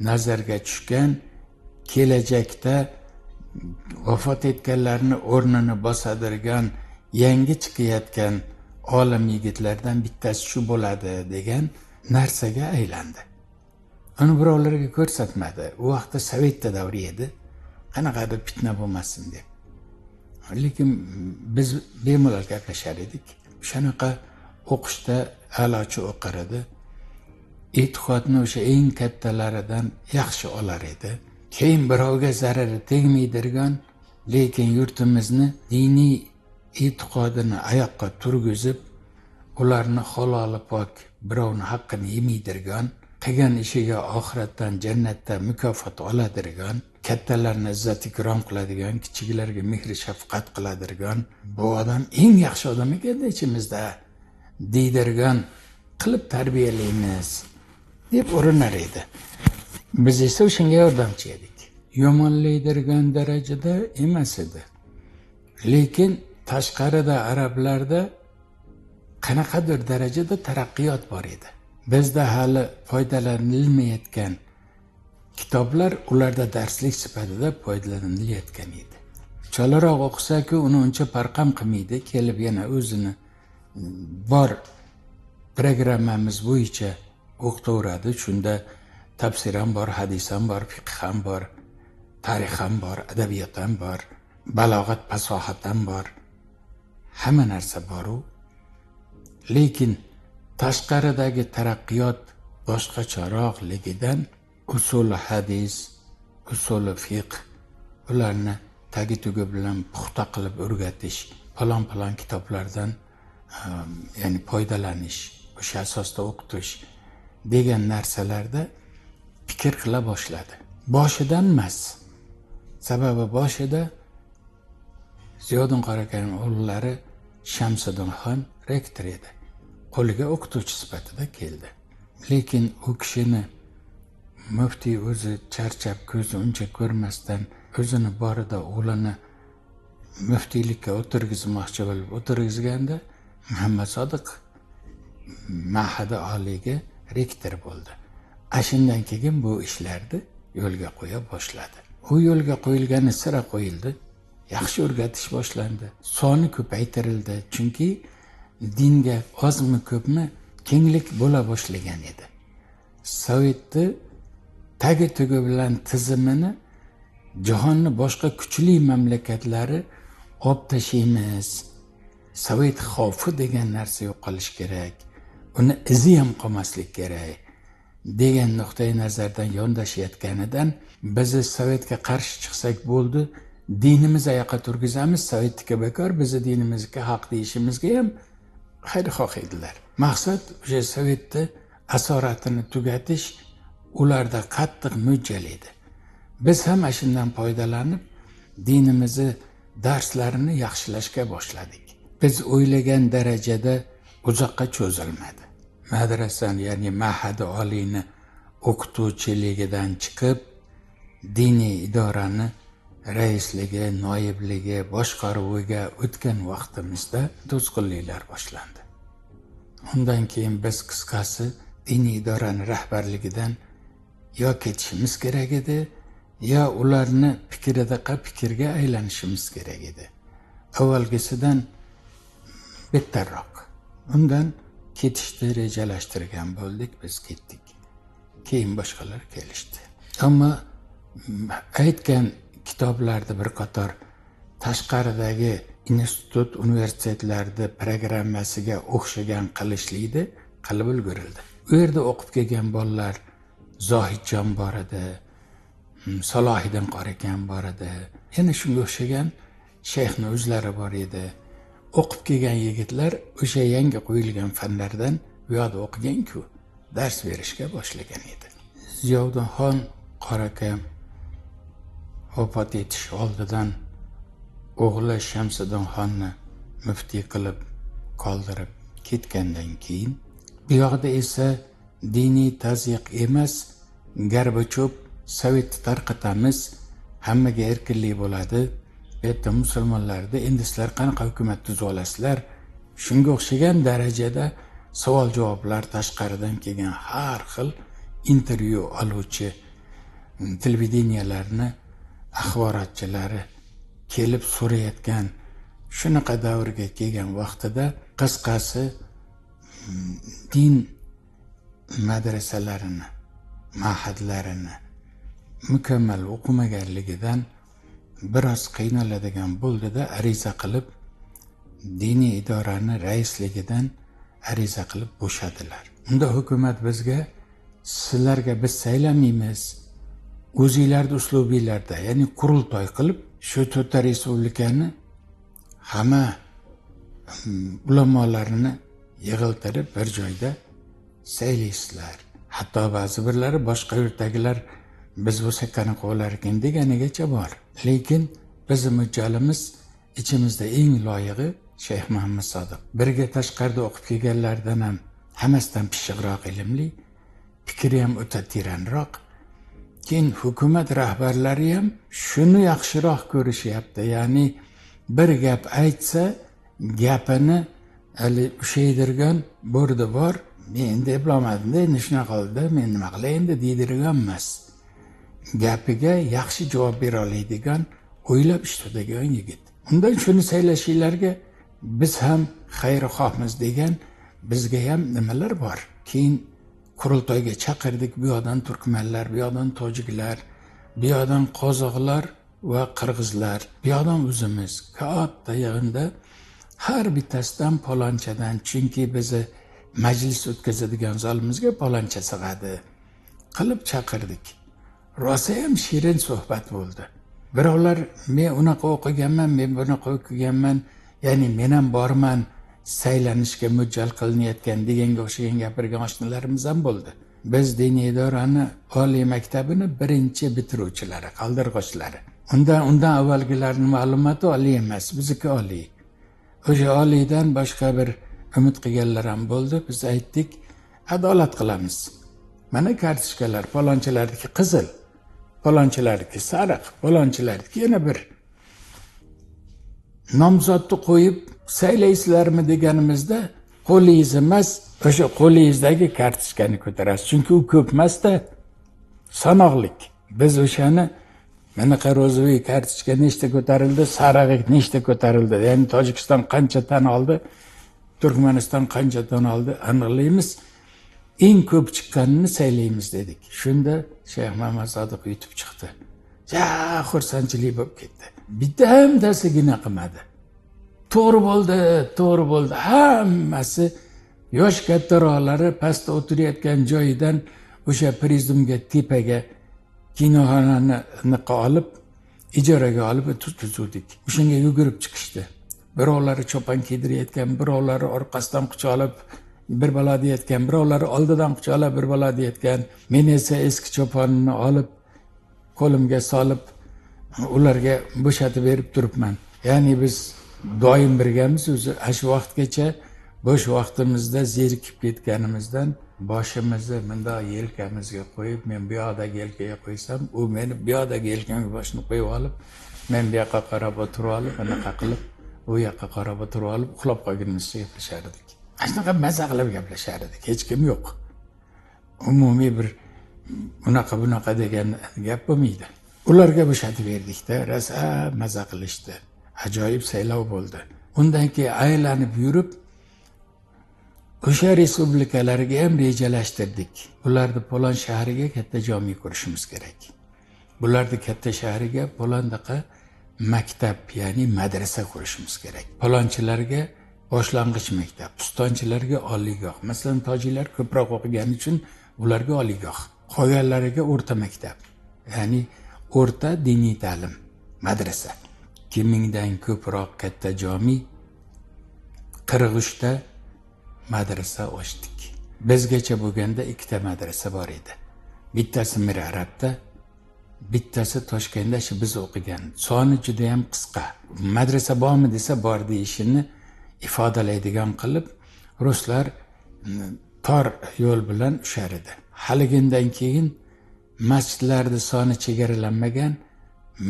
[SPEAKER 2] nazarga tushgan, kelajakda vafot etganlarni o'rnini bosadirgan, yangi chiqayotgan olim yigitlardan bittasi shu bo'ladi degan narsaga aylandi. Uni birovlarga ko'rsatmadi. U vaqtda Sovetda davri edi. Qanaqadir fitna bo'lmasin deb. Lekin biz bemalol gaplashar edik. Shanaqa o'qishda a'lochi o'qir edi. E'tiqodni o'sha eng kattalaridan yaxshi olar edi. Keyin birovga zarari tegmaydirgan, lekin yurtimizni diniy e'tiqodini oyoqqa turgizib, ularni haloli pok, birovni haqqini yemaydirgan, qilgan ishiga oxiratdan, jannatdan mukofot oladirgan, kattalarni izzat ikrom qiladigan, kichiklarga mehr shafqat qiladirgan, bu odam eng yaxshi odam ekan ichimizda deydirgan qilib tarbiyalaymiz deb urinar edi. Biz esa o'shanga yordamchi edik. Yomonlaydirgan darajada emas edi. Lekin tashqarida arablarda qanaqadir darajada taraqqiyot bor edi. Bizda hali foydalanilmayotgan kitoblar ularda darslik sifatida foydalanilayotgan edi. Chalaroq o'qisa-ku, uni uncha farqam qilmaydi, kelib yana o'zini bor programmamiz bo'yicha o'qitaveradi. Shunda tafsir ham bor, hadis ham bor, fiqh ham bor, tarix ham bor, adabiyot ham bor, balog'at, fasohat ham bor. Hamma narsa bor-u. Lekin tashqaridagi taraqqiyot boshqacharoqligidan usuli hadis, usuli fiqh ularni tagi-tugi bilan puxta qilib o'rgatish, falon kitoblardan ya'ni foydalanish, o'sha asosda o'qitish degan narsalarda fikr qila boshladi. Boshidan emas. Sababi boshida Ziyoddin Qorakarim o'g'illari Shamsiddin Xon rektor edi. Qo'liga o'qituvchi sifatida keldi. Lekin u kishini muftiy o'zi charchab, ko'zi uncha ko'rmasdan o'zini borida o'g'lini muftiylikka o'tirgizmoqchi bo'lib o'tirgizganda, Muhammad Sodiq Ma'hadi oliyga rektor bo'ldi. Shundan keyin bu ishlarni yo'lga qo'ya boshladi. U yo'lga qo'yilgani sira qo'yildi. Yaxshi o'rgatish boshlandi. Soni ko'paytirildi. Chunki dinga ozmi ko'pmi kenglik bo'la boshlagan edi. Sovetni tagi tugi bilan tizimini jahonni boshqa kuchli mamlakatlari olib tashlaymiz. Sovet xavfi degan narsa yo'qolishi kerak. Uni izi ham qolmaslik kerak degan nuqtai nazardan yondashayotganidan bizni Sovetga qarshi chiqsak bo'ldi, dinimiz oyoqqa turgizamiz, Sovetniki bekor, bizni dinimizga haq deyishimizga ham xayrixoh edilar. Maqsad o'sha Sovetni asoratini tugatish, ularda qattiq mo'ljal edi. Biz ham shundan foydalanib dinimizni darslarini yaxshilashga boshladik. Biz o'ylagan darajada uzoqqa cho'zilmadi. Madrasani, ya'ni mahadi oliyni o'qituvchiligidan chiqib, diniy idorani raisligi, noibligi, boshqaruviga o'tgan vaqtimizda to'sqinliklar boshlandi. Undan keyin biz qisqasi diniy idorani rahbarligidan yo ketishimiz kerak edi, yo ularni fikrga aylanishimiz kerak edi. Avvalgisidan bettarroq. Undan ketishni rejalashtirgan bo'ldik, biz ketdik. Keyin boshqalar kelishdi. Ammo aytgan kitoblarda bir qator tashqaridagi institut, universitetlarda programmasiga o'xshagan qilishlikni qilib ulgurildi. U yerda o'qib kelgan bolalar Zohidjon bor edi, Salohiddin Qorakan bor edi. Yana shunga o'xshagan shayxni o'zlari bor edi. O'qib kelgan yigitlar o'sha yangi qo'yilgan fanlardan bu yoqda o'qigan-ku, dars berishga boshlagan edi. Ziyoddinxon Qorakan vafot etish oldidan o'g'li Shamsiddinxonni muftiy qilib qoldirib ketgandan keyin bu yoqda esa diniy tazyiq emas, Gorbachev Sovetni tarqatamiz, hammaga erkinlik bo'ladi. Bitta musulmonlarda endi sizlar qanaqa hukumat tuzib olasizlar? Shunga o'xshagan darajada savol-javoblar, tashqaridan kelgan har xil intervyu oluvchi televideniyalarni axborotchilari kelib so'rayotgan shunaqa davrga kelgan vaqtida qisqasi din madrasalarini, ma'hadlarini mukammal o'qimaganligidan biroz qiynaladigan bo'ldida ariza qilib diniy idorani raisligidan ariza qilib bo'shadilar. Unda hukumat bizga sizlarga biz saylamaymiz, o'zinglarni uslubinglarda, ya'ni qurultoy qilib shu to'rtta respublikani hamma ulamolarini yig'iltirib bir joyda saylaysizlar. Hatto ba'zi birlari boshqa yurtdagilar biz bo'lsak qanaqa bo'lar ekan deganigacha bor. Lekin bizning mo'ljalimiz ichimizda eng loyig'i Shayx Muhammad Sodiq. Birga tashqarida o'qib kelganlardan ham hammasidan pishiqroq ilmli, fikri ham o'ta teranroq. Keyin hukumat rahbarlari ham shuni yaxshiroq ko'rishyapti. Ya'ni bir gap aytsa, gapini ushaydirgan bordi bor, men endi eplamadim, endi shunaqa qildi, men nima qilay endi deydirgan emas. Gapiga yaxshi javob bera oladigan, o'ylab ish tutadigan yigit. Undan shuni saylashinglarga biz ham xayrixohmiz degan bizga ham nimalar bor. Keyin qurultoyga chaqirdik, bu yoqdan turkmanlar, bu yoqdan tojiklar, bu yoqdan qozoqlar va qirg'izlar, bu yoqdan o'zimiz katta yig'inda har bittasidan palonchadan, chunki bizni majlis o'tkazadigan zolimizga paloncha sig'adi qilib chaqirdik. Rosa ham shirin suhbat bo'ldi. Birovlar men unaqa o'qiganman, men bunaqa o'qiganman, ya'ni men ham borman saylanishga mo'ljal qilinayotgan deganga o'xshagan gapirgan oshnalarimiz ham bo'ldi. Biz diniy idorani oliy maktabini birinchi bitiruvchilari, qaldirg'ochlari. Undan avvalgilarning ma'lumoti oliy emas, bizniki oliy. O'sha oliydan boshqa bir umid qilganlar ham bo'ldi. Biz aytdik, adolat qilamiz. Mana kartochkalar, palonchilarniki qizil, palonchilarniki sariq, palonchilarniki yana bir. Nomzodni qo'yib saylaysizlarmi deganimizda qo'lingiz emas, o'sha qo'lingizdagi kartochkani ko'tarasiz. Chunki u ko'p emas-da, sanoqlik. Biz o'shani manaqa ro'zviy kartochka nechta ko'tarildi, sarig'i nechta ko'tarildi, ya'ni Tojikiston qancha tan oldi, Turkmaniston qancha tan oldi aniqlaymiz. Eng ko'p chiqqanini saylaymiz dedik. Shunda Shayx Muhammad Sodiq yutib chiqdi. Ja, xursandchilik bo'lib ketdi. Bittasigina qilmadi. To'g'ri bo'ldi. Hammasi yosh kattaroqlari pastda o'tirayotgan joyidan o'sha prezidiumga tepaga kinoxonani olib, ijaraga olib o'tkazdik. O'shanga yugurib chiqishdi. Birovlari cho'pon kiydirayotgan, birovlari orqasidan quchoqlab bir balo deyotgan, birovlari oldidan quchoqlab bir balo deyotgan. Men esa eski cho'ponni olib qo'limga solib ularga bo'shatib berib turibman. Ya'ni biz doim birgamiz. O'zi shu vaqtgacha bo'sh vaqtimizda zerikib ketganimizdan boshimizni bundoq yelkamizga qo'yib, men bu yoqdagi yelkaga qo'ysam, u meni bu yoqdagi yelkamga boshini qo'yib olib, men bu yoqqa qarab o'tirib olib, anaqa qilib, u yoqqa qarab o'tirib olib, uxlab qolganimizcha gaplashar edik. Shunaqa maza qilib gaplashar edik. Hech kim yo'q. Umumiy bir bunaqa degan gap bo'lmaydi. Ularga bo'shatib berdikda, rosa maza qilishdi. Ajoyib saylov bo'ldi. Undan keyin aylanib yurib, o'sha respublikalarga ham rejalashtirdik. Bularni Polon shahriga katta jami qurishimiz kerak. Bularni katta shahriga Polondaqa maktab, ya'ni madrasa qurishimiz kerak. Polonchilarga boshlang'ich maktab, pustonchilarga oliygoh. Masalan, tojiklar ko'proq o'qigani uchun ularga oliygoh. Qolganlariga o'rta maktab, ya'ni o'rta diniy ta'lim, madrasa. 2000 dan ko'proq katta jami, 43 ta madrasa ochdik. Bizgacha bo'lganda 2 ta madrasa bor edi. Bittasi Mir Arabda, bittasi Toshkentda biz o'qigan. Soni juda ham qisqa. Madrasa bormi desa bor deyishini ifodalaydigan qilib, ruslar tor yo'l bilan ushar edi. Haligindan keyin masjidlarning soni chegaralanmagan,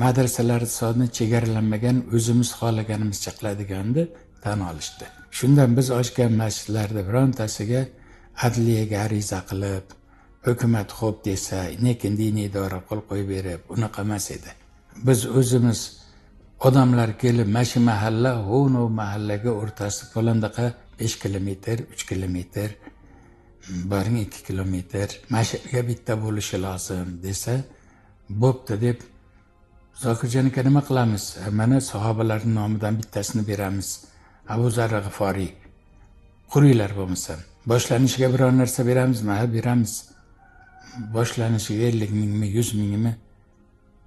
[SPEAKER 2] madrasalarning soni chegaralanmagan, o'zimiz xohlaganimizcha qiladiganda tan olishdi. Shundan biz ochgan masjidlarda birontasiga adliyaga ariza qilib, hukumat xo'p desa, lekin diniy idora qo'l qo'yib berib, unaqa emas edi. Biz o'zimiz odamlar kelib, mashi mahalla, o'no mahallaga o'rtasi Polondaqa 5 kilometr, 3 kilometr, baring 2 kilometr, mashaga bitta bo'lishi lozim desa, bo'pti deb, Zokirjon aka nima qilamiz? Mana sahobalarning nomidan bittasini beramiz. Abu Zar G'iforiy. Quringlar bo'lmasa. Boshlanishiga biror narsa beramizmi? Ha, beramiz. Boshlanishiga 50 mingmi, 100 mingmi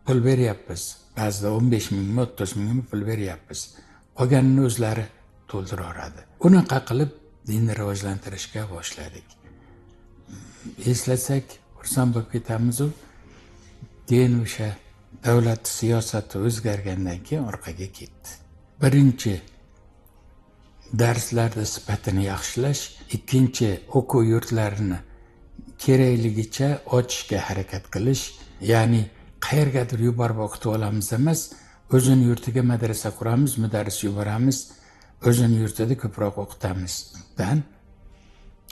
[SPEAKER 2] pul beryapmiz. Ba'zida 15 mingmi, 30 mingmi pul beryapmiz. Qolganini o'zlari to'ldiraveradi. Unaqa qilib dinni rivojlantirishga boshladik. Eslatsak, xursand bo'lib ketamiz-ku. Keyin o'sha davlat siyosati o'zgargandan keyin orqaga ketdi. Birinchi darslarda sifatini yaxshilash, ikkinchi o'quv yurtlarini kerakligicha ochishga harakat qilish, ya'ni qayergadir yuborib o'qitib olamiz emas, o'zini yurtiga madrasa quramiz, mudarris yuboramiz, o'zini yurtida ko'proq o'qitamiz.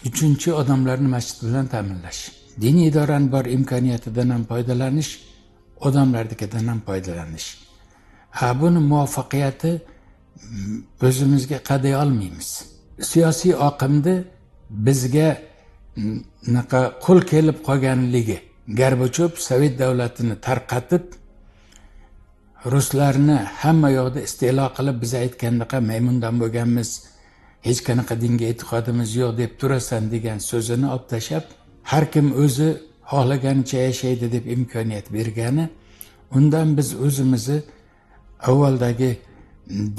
[SPEAKER 2] Uchinchi, odamlarni masjid bilan ta'minlash. Diniy idoraning bor imkoniyatidan ham foydalanish, odamlarnikidan ham foydalanish. Buni muvaffaqiyati o'zimizga qaday olmaymiz. Siyosiy oqimda bizga qo'l kelib qolganligi, Gorbachev Sovet davlatini tarqatib, ruslarni hamma yoqda istilo qilib, biz aytgandaqa maymundan bo'lganmiz, hech qanaqa dinga e'tiqodimiz yo'q deb turasan degan so'zini olib tashlab, har kim o'zi xohlaganicha yashaydi deb imkoniyat bergani, undan biz o'zimizni avvaldagi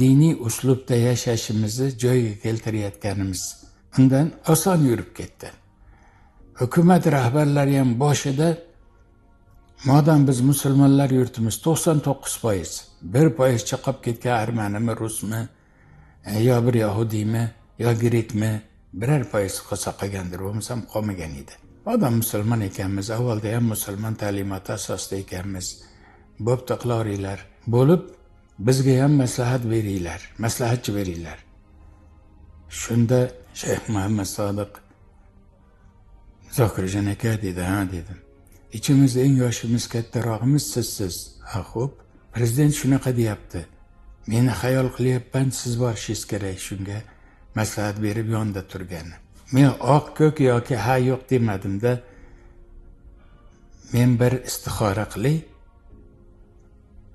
[SPEAKER 2] diniy uslubda yashashimizni joyiga keltirayotganimiz undan oson yurib ketdi. Hukumat rahbarlari ham boshida modam biz musulmonlar yurtimiz 99%, 1% qolib ketgan armanimi, rusmi, yo bir yahudiymi, yo grekmi, biror foiz qolsa qolgandir, bo'lmasam qolmagan edi. Odam musulmon ekanmiz, avvalda ham musulmon ta'limoti asosida ekanmiz. Bo'pti qilaveringlar. Bo'lib, bizga ham maslahat beringlar, maslahatchi beringlar. Shunda Shayx Muhammad Sodiq Zokirjon aka dedi, ha dedim. ichimizda eng yoshimiz kattarog'imiz sizsiz. Ha, xo'p, prezident shunaqa deyapti. Meni xayol qilyapman, siz borishingiz kerak shunga maslahat berib yonda turgani. Men oq ko'k yoki ha yo'q demadimda, men bir istixora qilay.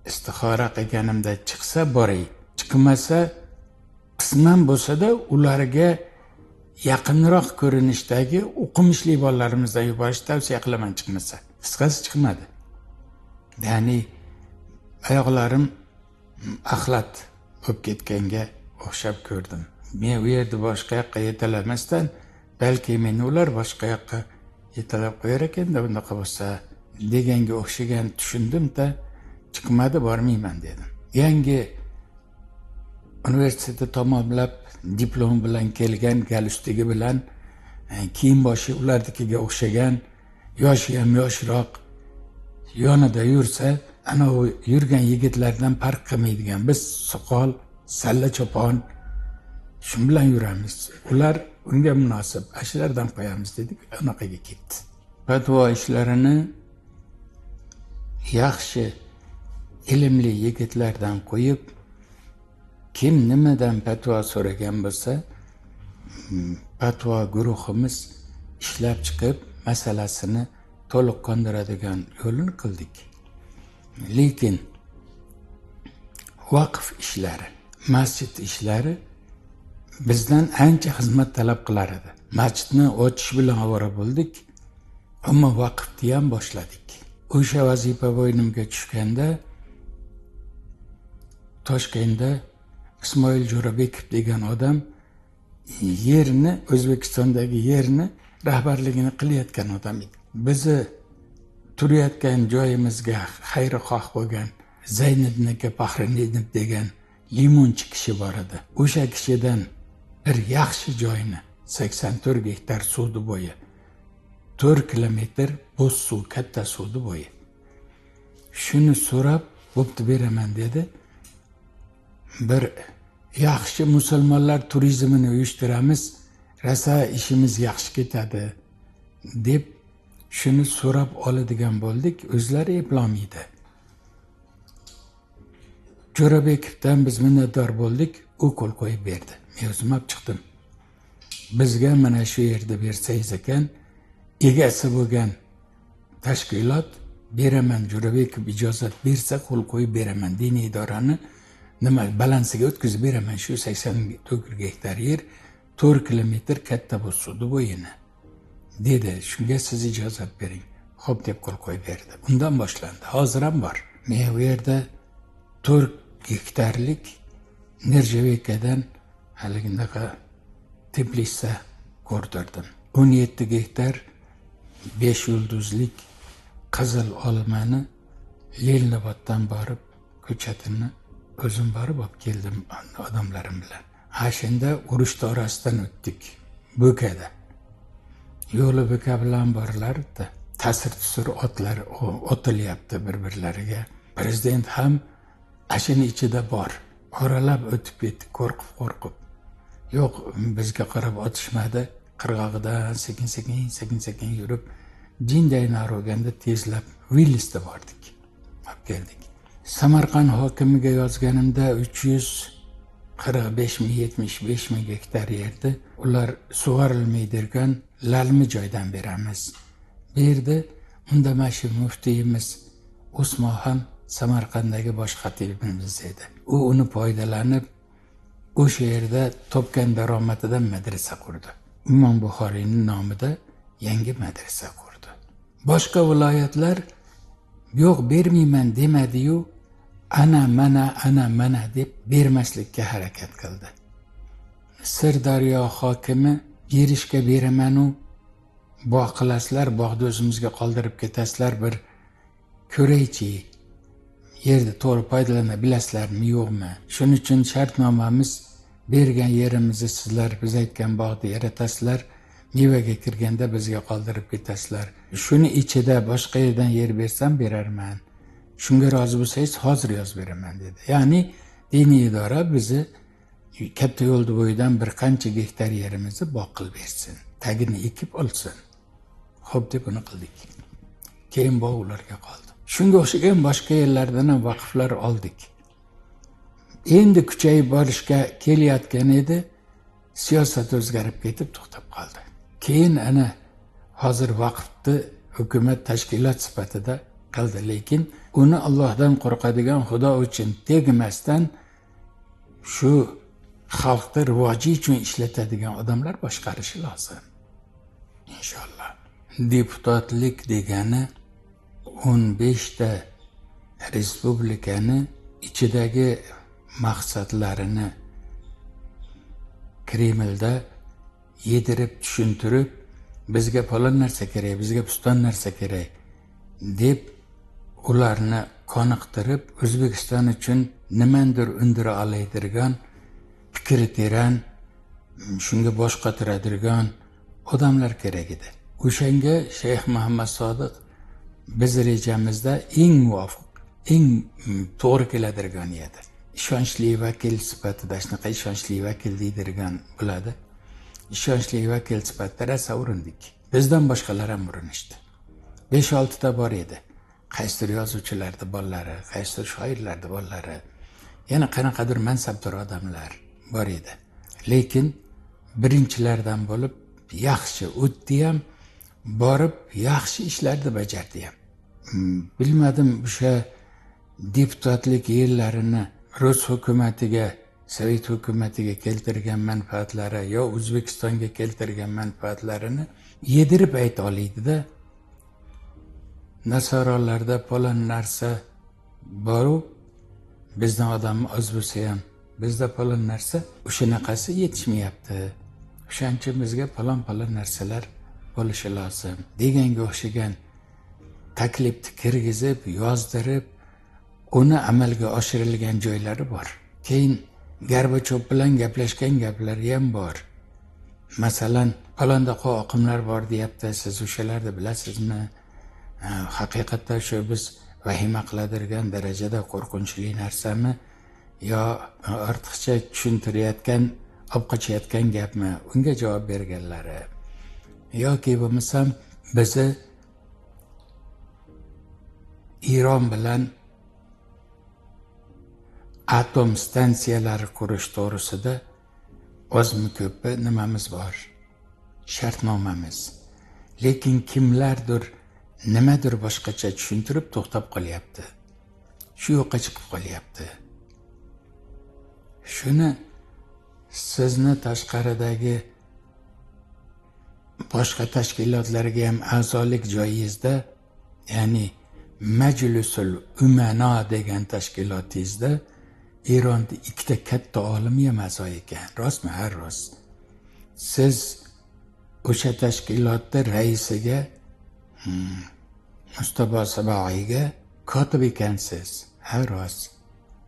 [SPEAKER 2] Istixora qilganimda chiqsa boray, chiqmasa qisman bo'lsa-da ularga yaqinroq ko'rinishdagi o'qimishli bolalarimizdan yuborishni tavsiya qilaman chiqmasa. Qisqasi chiqmadi. Ya'ni oyoqlarim axlat bo'lib ketganga o'xshab ko'rdim. Men u yerda boshqa yoqqa yetalamasdan, balki meni ular boshqa yoqqa yetalab qo'yar ekanda bunaqa bo'lsa deganga o'xshagan tushundim-da, chiqmadi, bormayman dedim. Yangi universitetni tamomlab diplom bilan kelgan, galustigi bilan kiyim boshi ularnikiga o'xshagan, yoshi ham yoshroq yonida yursa, ana u yurgan yigitlardan farq qilmaydigan biz soqol, salla chopon shu bilan yuramiz. Ular unga munosib ashlardan qo'yamiz dedik, anaqaga ketdi. Fatvo ishlarini yaxshi ilmli yigitlardan qo'yib, kim nimadan fatvo so'ragan bo'lsa, fatvo guruhimiz ishlab chiqib masalasini to'liq qondiradigan yo'lini qildik. Lekin vaqf ishlari, masjid ishlari bizdan ancha xizmat talab qilar edi. Masjidni ochish bilan ovora bo'ldik, ammo vaqfni ham boshladik. O'sha vazifa bo'ynimga tushganda Toshkentda Ismoil Jo'rabekov degan odam yerni, O'zbekistondagi yerni rahbarligini qilayotgan odam edi. Bizni turayotgan joyimizga xayrixoh bo'lgan Zayniddin aka Faxriddinov degan limonchi kishi bor edi. O'sha kishidan bir yaxshi joyni 84 gektar suvni bo'yi, 4 kilometr bo'z suv, katta suvni bo'yi. Shuni so'rab, bo'pti beraman dedi. Bir yaxshi musulmonlar turizmini uyushtiramiz, rasa ishimiz yaxshi ketadi deb shuni so'rab oladigan bo'ldik. O'zlari eplolmaydi. Jo'rabekovdan biz minnatdor bo'ldik, u qo'l qo'yib berdi. Men o'zim olib chiqdim. Bizga mana shu yerda bersangiz ekan, egasi bo'lgan tashkilot beraman, Jo'rabekov ijozat bersa qo'l qo'yib beraman, diniy idorani nima balansiga o'tkazib beraman, shu 84 gektar yer, 4 kilometr katta bu suvni bo'yini dedi. Shunga siz ijozat bering. Xo'p deb qo'l qo'yib berdi. Undan boshlandi. Hozir ham bor. Men u yerda 4 gektarlik Nirjavekadan haligindaqa teplitsa ko'rdirdim. 17 gektar 5 yulduzlik qizil olmani Lelnoboddan borib ko'chatini o'zim borib olib keldim odamlarim bilan. Shunda urush orasidan o'tdik. Bo'kada. Yo'li bo'ka bilan borilardi. Ta'sir otlar otilyapti bir-birlariga. Prezident ham ashini ichida bor. Oralab o'tib ketdi, qo'rqib. Yo'q, bizga qarab otishmadi. Qirg'og'idan sekin-sekin yurib, jinday naroganda tezlab Villisda bordik. Olib keldik. Samarqand hokimiga yozganimda 345 ming gektar yerdi. Ular sug'orilmaydigan lalmi joydan beramiz. Berdi. Unda mashi muftiyimiz Usmon ham Samarqanddagi bosh xatibimiz edi. U uni foydalanib o'sha yerda topgan daromadidan madrasa qurdi. Imom Buxoriyning nomida yangi madrasa qurdi. Boshqa viloyatlar yo'q bermayman demadi-yu, ana mana deb bermaslikka harakat qildi. Sirdaryo hokimi berishga beraman-u, bog' qilasizlar, bog'ni o'zimizga qoldirib ketasizlar, bir ko'raychi, yerni to'g'ri foydalana bilasizlarmi yo'qmi? Shuning uchun shartnomamiz bergan yerimizni sizlar biz aytgan bog'da yaratasizlar, mevaga kirganda bizga qoldirib ketasizlar. Shuni ichida boshqa yerdan yer bersam berarman. Shunga rozi bo'lsangiz hozir yozib beraman dedi. Ya'ni diniy idora bizni katta yo'l bo'yidan bir qancha gektar yerimizni bog' qilib bersin, tagini ekib olsin. Xo'p deb buni qildik. keyin ularga qoldi. Shunga o'xshagan boshqa yerlardan ham vaqflar oldik. Endi kuchayib borishga kelayotgan edi, siyosat o'zgarib ketib to'xtab qoldi. Keyin ana hozir vaqfni hukumat tashkilot sifatida qildi, lekin uni Allohdan qo'rqadigan, Xudo uchun tegmasdan shu xalqni rivoji uchun ishlatadigan odamlar boshqarishi lozim. Inshaalloh. Deputatlik degani 15 ta respublikani ichidagi maqsadlarini Kremlda yedirib tushuntirib, bizga falon narsa kerak, bizga piston narsa kerak deb ularni qoniqtirib, O'zbekiston uchun nimandir undira oladigan, fikri teran, shunga bosh qotiradigan odamlar kerak edi. O'shanga Shayx Muhammad Sodiq biz rejamizda eng muvofiq, eng to'g'ri keladigan edi. Ishonchli vakil sifatida, shunaqa ishonchli vakil deydigan bo'ladi. Ishonchli vakil sifatida rosa urindik. Bizdan boshqalar ham urinishdi. 5-6 ta bor edi. Qaysidir yozuvchilarning bolalari, qaysidir shoirlarning bolalari, yana qanaqadir mansabdor odamlar bor edi. Lekin birinchilardan bo'lib yaxshi o'tdi ham, borib yaxshi ishlarni bajardi ham. Bilmadim, o'sha deputatlik yerlarini Rus hukumatiga, Sovet hukumatiga keltirgan manfaatlari yo O'zbekistonga keltirgan manfaatlarini yedirib ayta oladi-da. Nasoralarda falon narsa boru, bizdan odam oz bo'lsa ham, bizda falon narsa o'shanaqasi yetishmayapti. O'shancha bizga falon narsalar bo'lishi lozim deganga o'xshagan taklifni kirgizib, yozdirib, uni amalga oshirilgan joylari bor. Keyin Gorbachov bilan gaplashgan gaplari ham bor. Masalan, falondaqa oqimlar bor deyapti, siz o'shalarni bilasizmi? Haqiqatda shu biz vahima qiladigan darajada qo'rqinchli narsami yo ortiqcha tushuntirayotgan, olib qochayotgan gapmi? Unga javob berganlari. Yoki bo'lmasam bizni Iron bilan atom stansiyalari qurish to'g'risida ozmi ko'pi nimamiz bor? Shartnomamiz. Lekin kimlardir nimadir boshqacha tushuntirib to'xtab qolyapti. Shu yo'qqa chiqib qolyapti. Shuni sizni tashqaridagi boshqa tashkilotlarga ham a'zolik joyingizda, ya'ni Majlisul Umano degan tashkilotingizda Eronda 2 ta katta olim ham a'zo ekan. Rostmi? Ha, rost. Siz o'sha tashkilotning raisiga, Mustafa Saboiyga kotib ekansiz. Ha, rost.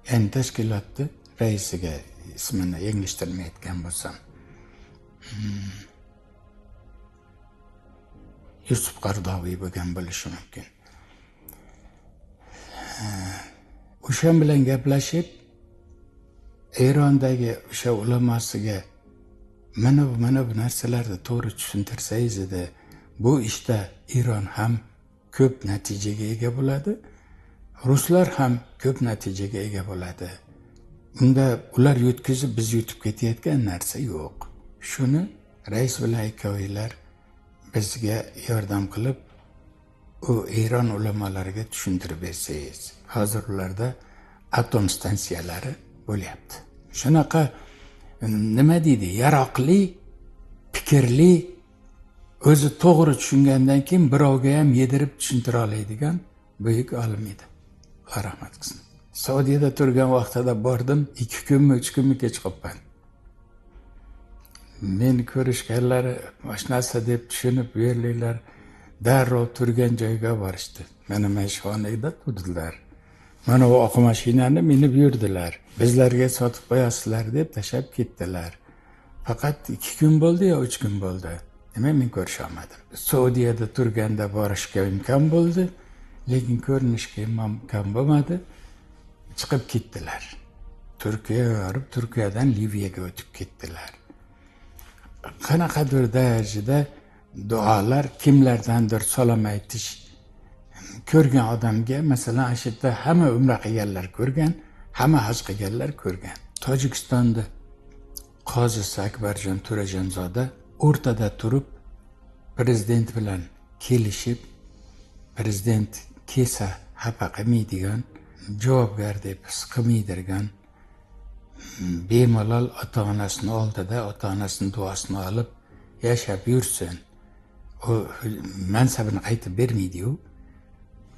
[SPEAKER 2] Ya'ni tashkilotning raisiga, ismini yanglishtirmayotgan bo'lsam. Yusuf Qardoviy bo'lgan bo'lishi mumkin. O'sha bilan gaplashib, Erondagi o'sha ulamosiga mana bu narsalarni to'g'ri tushuntirsangiz edi, bu ishda Eron ham ko'p natijaga ega bo'ladi, ruslar ham ko'p natijaga ega bo'ladi. Unda ular yutkizib, biz yutib ketayotgan narsa yo'q. Shuni rais bilan ikkovinglar bizga yordam qilib, u Eron ulamolariga tushuntirib bersangiz. Hozir ularda atom stansiyalari bo'lyapti. Shunaqa nima deydi, yaroqli, fikrli, o'zi to'g'ri tushungandan keyin birovga ham yedirib tushuntira oladigan buyuk olim edi. Alloh rahmat qilsin. Saudiyada turgan vaqtida bordim, 2 kunmi, 3 kunmi kech qolgan. Meni ko'rishganlari mashinasi deb tushunib, bu yerliklar darrov turgan joyga borishdi. Mana mashxonaga turdilar. Mana bu oq mashinani minib yurdilar. Bizlarga sotib qo'yasizlar deb tashab ketdilar. Faqat 2 kun bo'ldi yo 3 kun bo'ldi. Nima men ko'risha olmadim. Saudiyada turganda borishga imkon bo'ldi, lekin ko'rinishga imkon bo'lmadi. Chiqib ketdilar. Turkiyaga borib, Turkiyadan Liviyaga o'tib ketdilar. Qanaqadir darajada duolar, kimlardandir salom aytish ko'rgan odamga, masalan, shu yerda hamma umra qilganlar ko'rgan, hamma haj qilganlar ko'rgan. Tojikistonda qozisi Akbarjon To'rajonzoda o'rtada turib prezident bilan kelishib, prezident kelsa xafa qilmaydigan, javobgar deb his qilmaydigan, bemalol ota-onasini oldida ota-onasini duosini olib yashab yursin. O mansabini qaytib bermaydi-yu.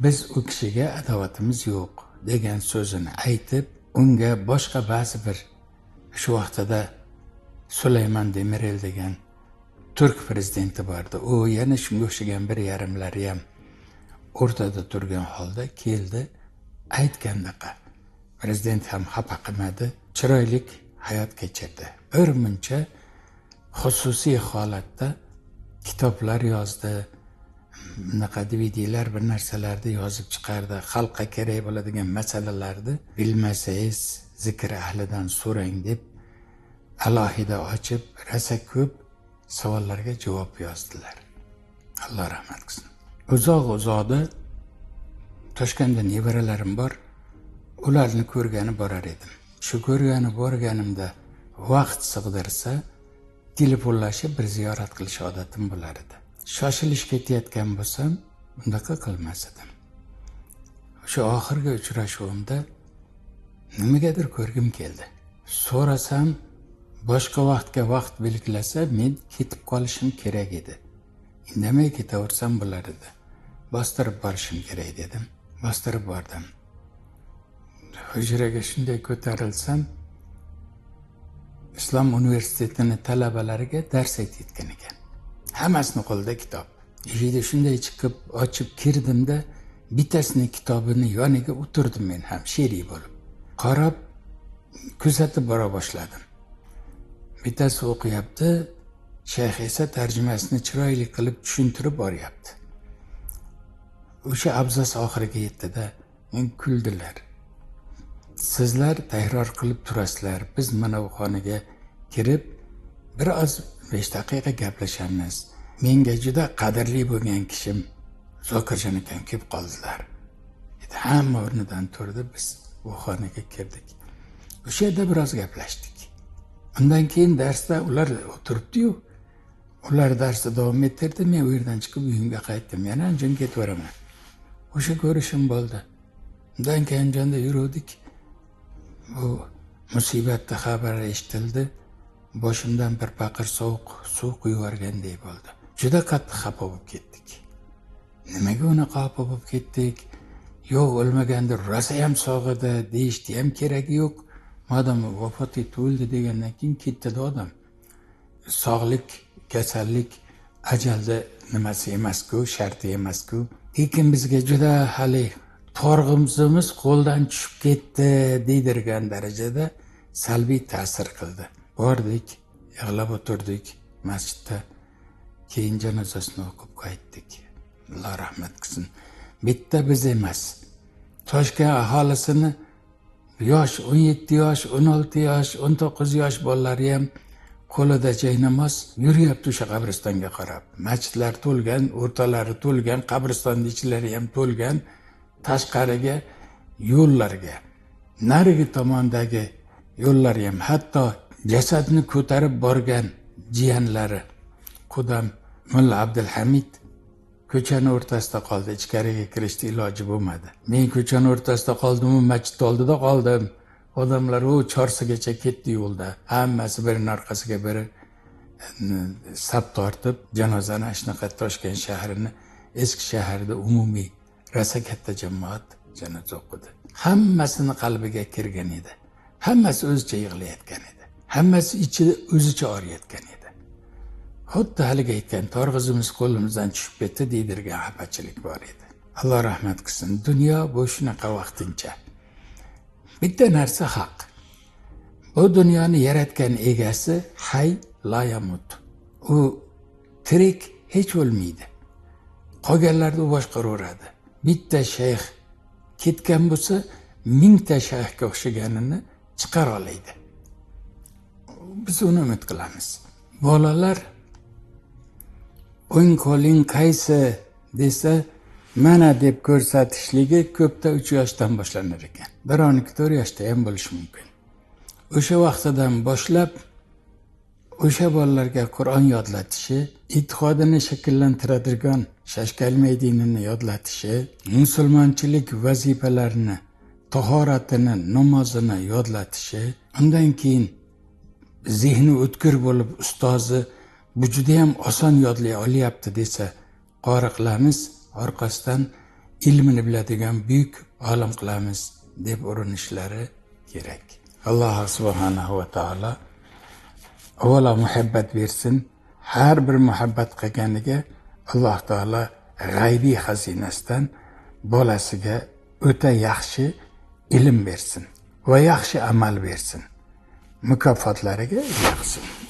[SPEAKER 2] Biz u kishiga adovatimiz yo'q degan so'zini aytib, unga boshqa ba'zi bir shu vaqtida Sulaymon Demirel degan turk prezidenti bordi. U yana shunga o'xshagan bir yarimlari ham o'rtada turgan holda keldi, aytgandaqa. Prezident ham xafa qilmadi, chiroyli hayot kechirdi. O'rmuncha xususiy holatda kitoblar yozdi, bunaqa DVDlar bir narsalarni yozib chiqardi, xalqqa kerak bo'ladigan masalalarni bilmasangiz zikr ahlidan so'rang deb alohida ochib, rosa ko'p savollarga javob yozdilar. Alloh rahmat qilsin. Uzoq-uzoqda Toshkentda nevaralarim bor, ularni ko'rgani borar edim. Shu ko'rgani borganimda vaqt sig'dirsa, telefonlashib bir ziyorat qilish odatim bo'lar edi. Shoshilish ketayotgan bo'lsam, bundaqa qilmas edim. Shu oxirgi uchrashuvimda nimagadir ko'rgim keldi. So'rasam, boshqa vaqtga vaqt belgilasa, men ketib qolishim kerak edi. Indamay ketaversam bo'lar edi. Bostirib borishim kerak dedim. Bostirib bordim. Hujraga shunday ko'tarilsam, Islom universitetini talabalariga dars aytayotgan ekan. Hammasini qo'lida kitob. Eshikda shunday chiqib, ochib kirdimda, bittasini kitobini yoniga o'tirdim men ham sherik bo'lib. Qarab, kuzatib bora boshladim. Bittasi o'qiyapti, shayx esa tarjimasini chiroyli qilib tushuntirib boryapti. O'sha abzas oxiriga yetdi-da, men kuldilar. Sizlar takror qilib turasizlar. Biz mana bu xonaga kirib, biroz 5 daqiqa gaplashamiz. Menga juda qadrli bo'lgan kishim Zokirjon akam kelib qoldilar. Hamma o'rnidan turdi, biz bu xonaga kirdik. O'sha yerda biroz gaplashdik. Undan keyin darsda ular o'tiribdi-yu, ular darsda davom ettirdi. Men u yerdan chiqib uyimga qaytdim. Yana Andijon ketaveraman. O'sha ko'rishim bo'ldi. Undan keyin Andijonda yurdik. Bu musibatda xabari eshitildi. Boshimdan bir paqir sovuq suv quyib yuborganday bo'ldi. Juda qattiq xafa bo'lib ketdik. Nimaga unaqa xafa bo'lib ketdik? Yo'q, o'lmagandir, rosa ham sog' edi, deyishdi ham keragi yo'q. Madam vafot etdi, o'ldi degandan keyin ketdi odam. Sog'lik, kasallik ajalda nimasi emas-ku, sharti emas-ku. Lekin bizga juda hali torg'imiz qo'ldan tushib ketdi deydirgan darajada salbiy ta'sir qildi. Bordik, yig'lab o'tirdik masjidda. Keyin janozasini o'qib qaytdik. Alloh rahmat qilsin. Bitta biz emas, Toshkent aholisini yosh 17 yosh, 16 yosh, 19 yosh bolalari ham qo'lida jaynamoz yuryapti o'sha qabristonga qarab. Masjidlar to'lgan, o'rtalari to'lgan, qabristonning ichlari ham to'lgan, tashqariga yo'llarga, narigi tomondagi yo'llar ham, hatto jasadni ko'tarib borgan jiyanlari Qudam Mulla Abdulhamid ko'chani o'rtasida qoldi, ichkariga kirishga iloji bo'lmadi. Men ko'chani o'rtasida qoldim, masjid oldida qoldim. Odamlar u chorsigacha ketdi yo'lda. Hammasi birining orqasiga biri sap tortib, janozani shunaqa Toshkent shahrini, eski shaharda umumiy rosa katta jamoat janoza o'qidi. Hammasini qalbiga kirgan edi. Hammasi o'zicha yig'layotgan edi. Hammasi ichida o'zicha oriyotgan edi. Xuddi haliga aytgan torg'izimiz qo'limizdan tushib ketdi deydirgan xafachilik bor edi. Alloh rahmat qilsin. Dunyo bu shunaqa vaqtincha. Bitta narsa haq. Bu dunyoni yaratgan egasi hay la yamut. U tirik hech o'lmaydi. Qolganlarni u boshqaraveradi. Bitta shayx ketgan bo'lsa, 1000 ta shayxga o'xshaganini chiqara oladi. Biz uni umid qilamiz. Bolalar o'ng qo'ling qaysi desa, mana deb ko'rsatishligi ko'pda 3 yoshdan boshlanar ekan. 1-4 yoshda ham bo'lishi mumkin. O'sha vaqtdan boshlab o'sha bolalarga Qur'on yodlatishi, e'tiqodini shakllantiradigan Shashkalmay dinini yodlatishi, musulmonchilik vazifalarini, tahoratini, namozini yodlatishi, undan keyin zehni o'tkir bo'lib ustozi bu juda ham oson yodlay olyapti desa, qori qilamiz, orqasidan ilmini biladigan buyuk olim qilamiz deb urinishlari kerak. Alloh subhanahu va taolo avvalo muhabbat bersin. Har bir muhabbat qilganiga Alloh taolo g'aybiy xazinasidan bolasiga o'ta yaxshi ilm bersin va yaxshi amal bersin. Mukofotlariga yaqsin.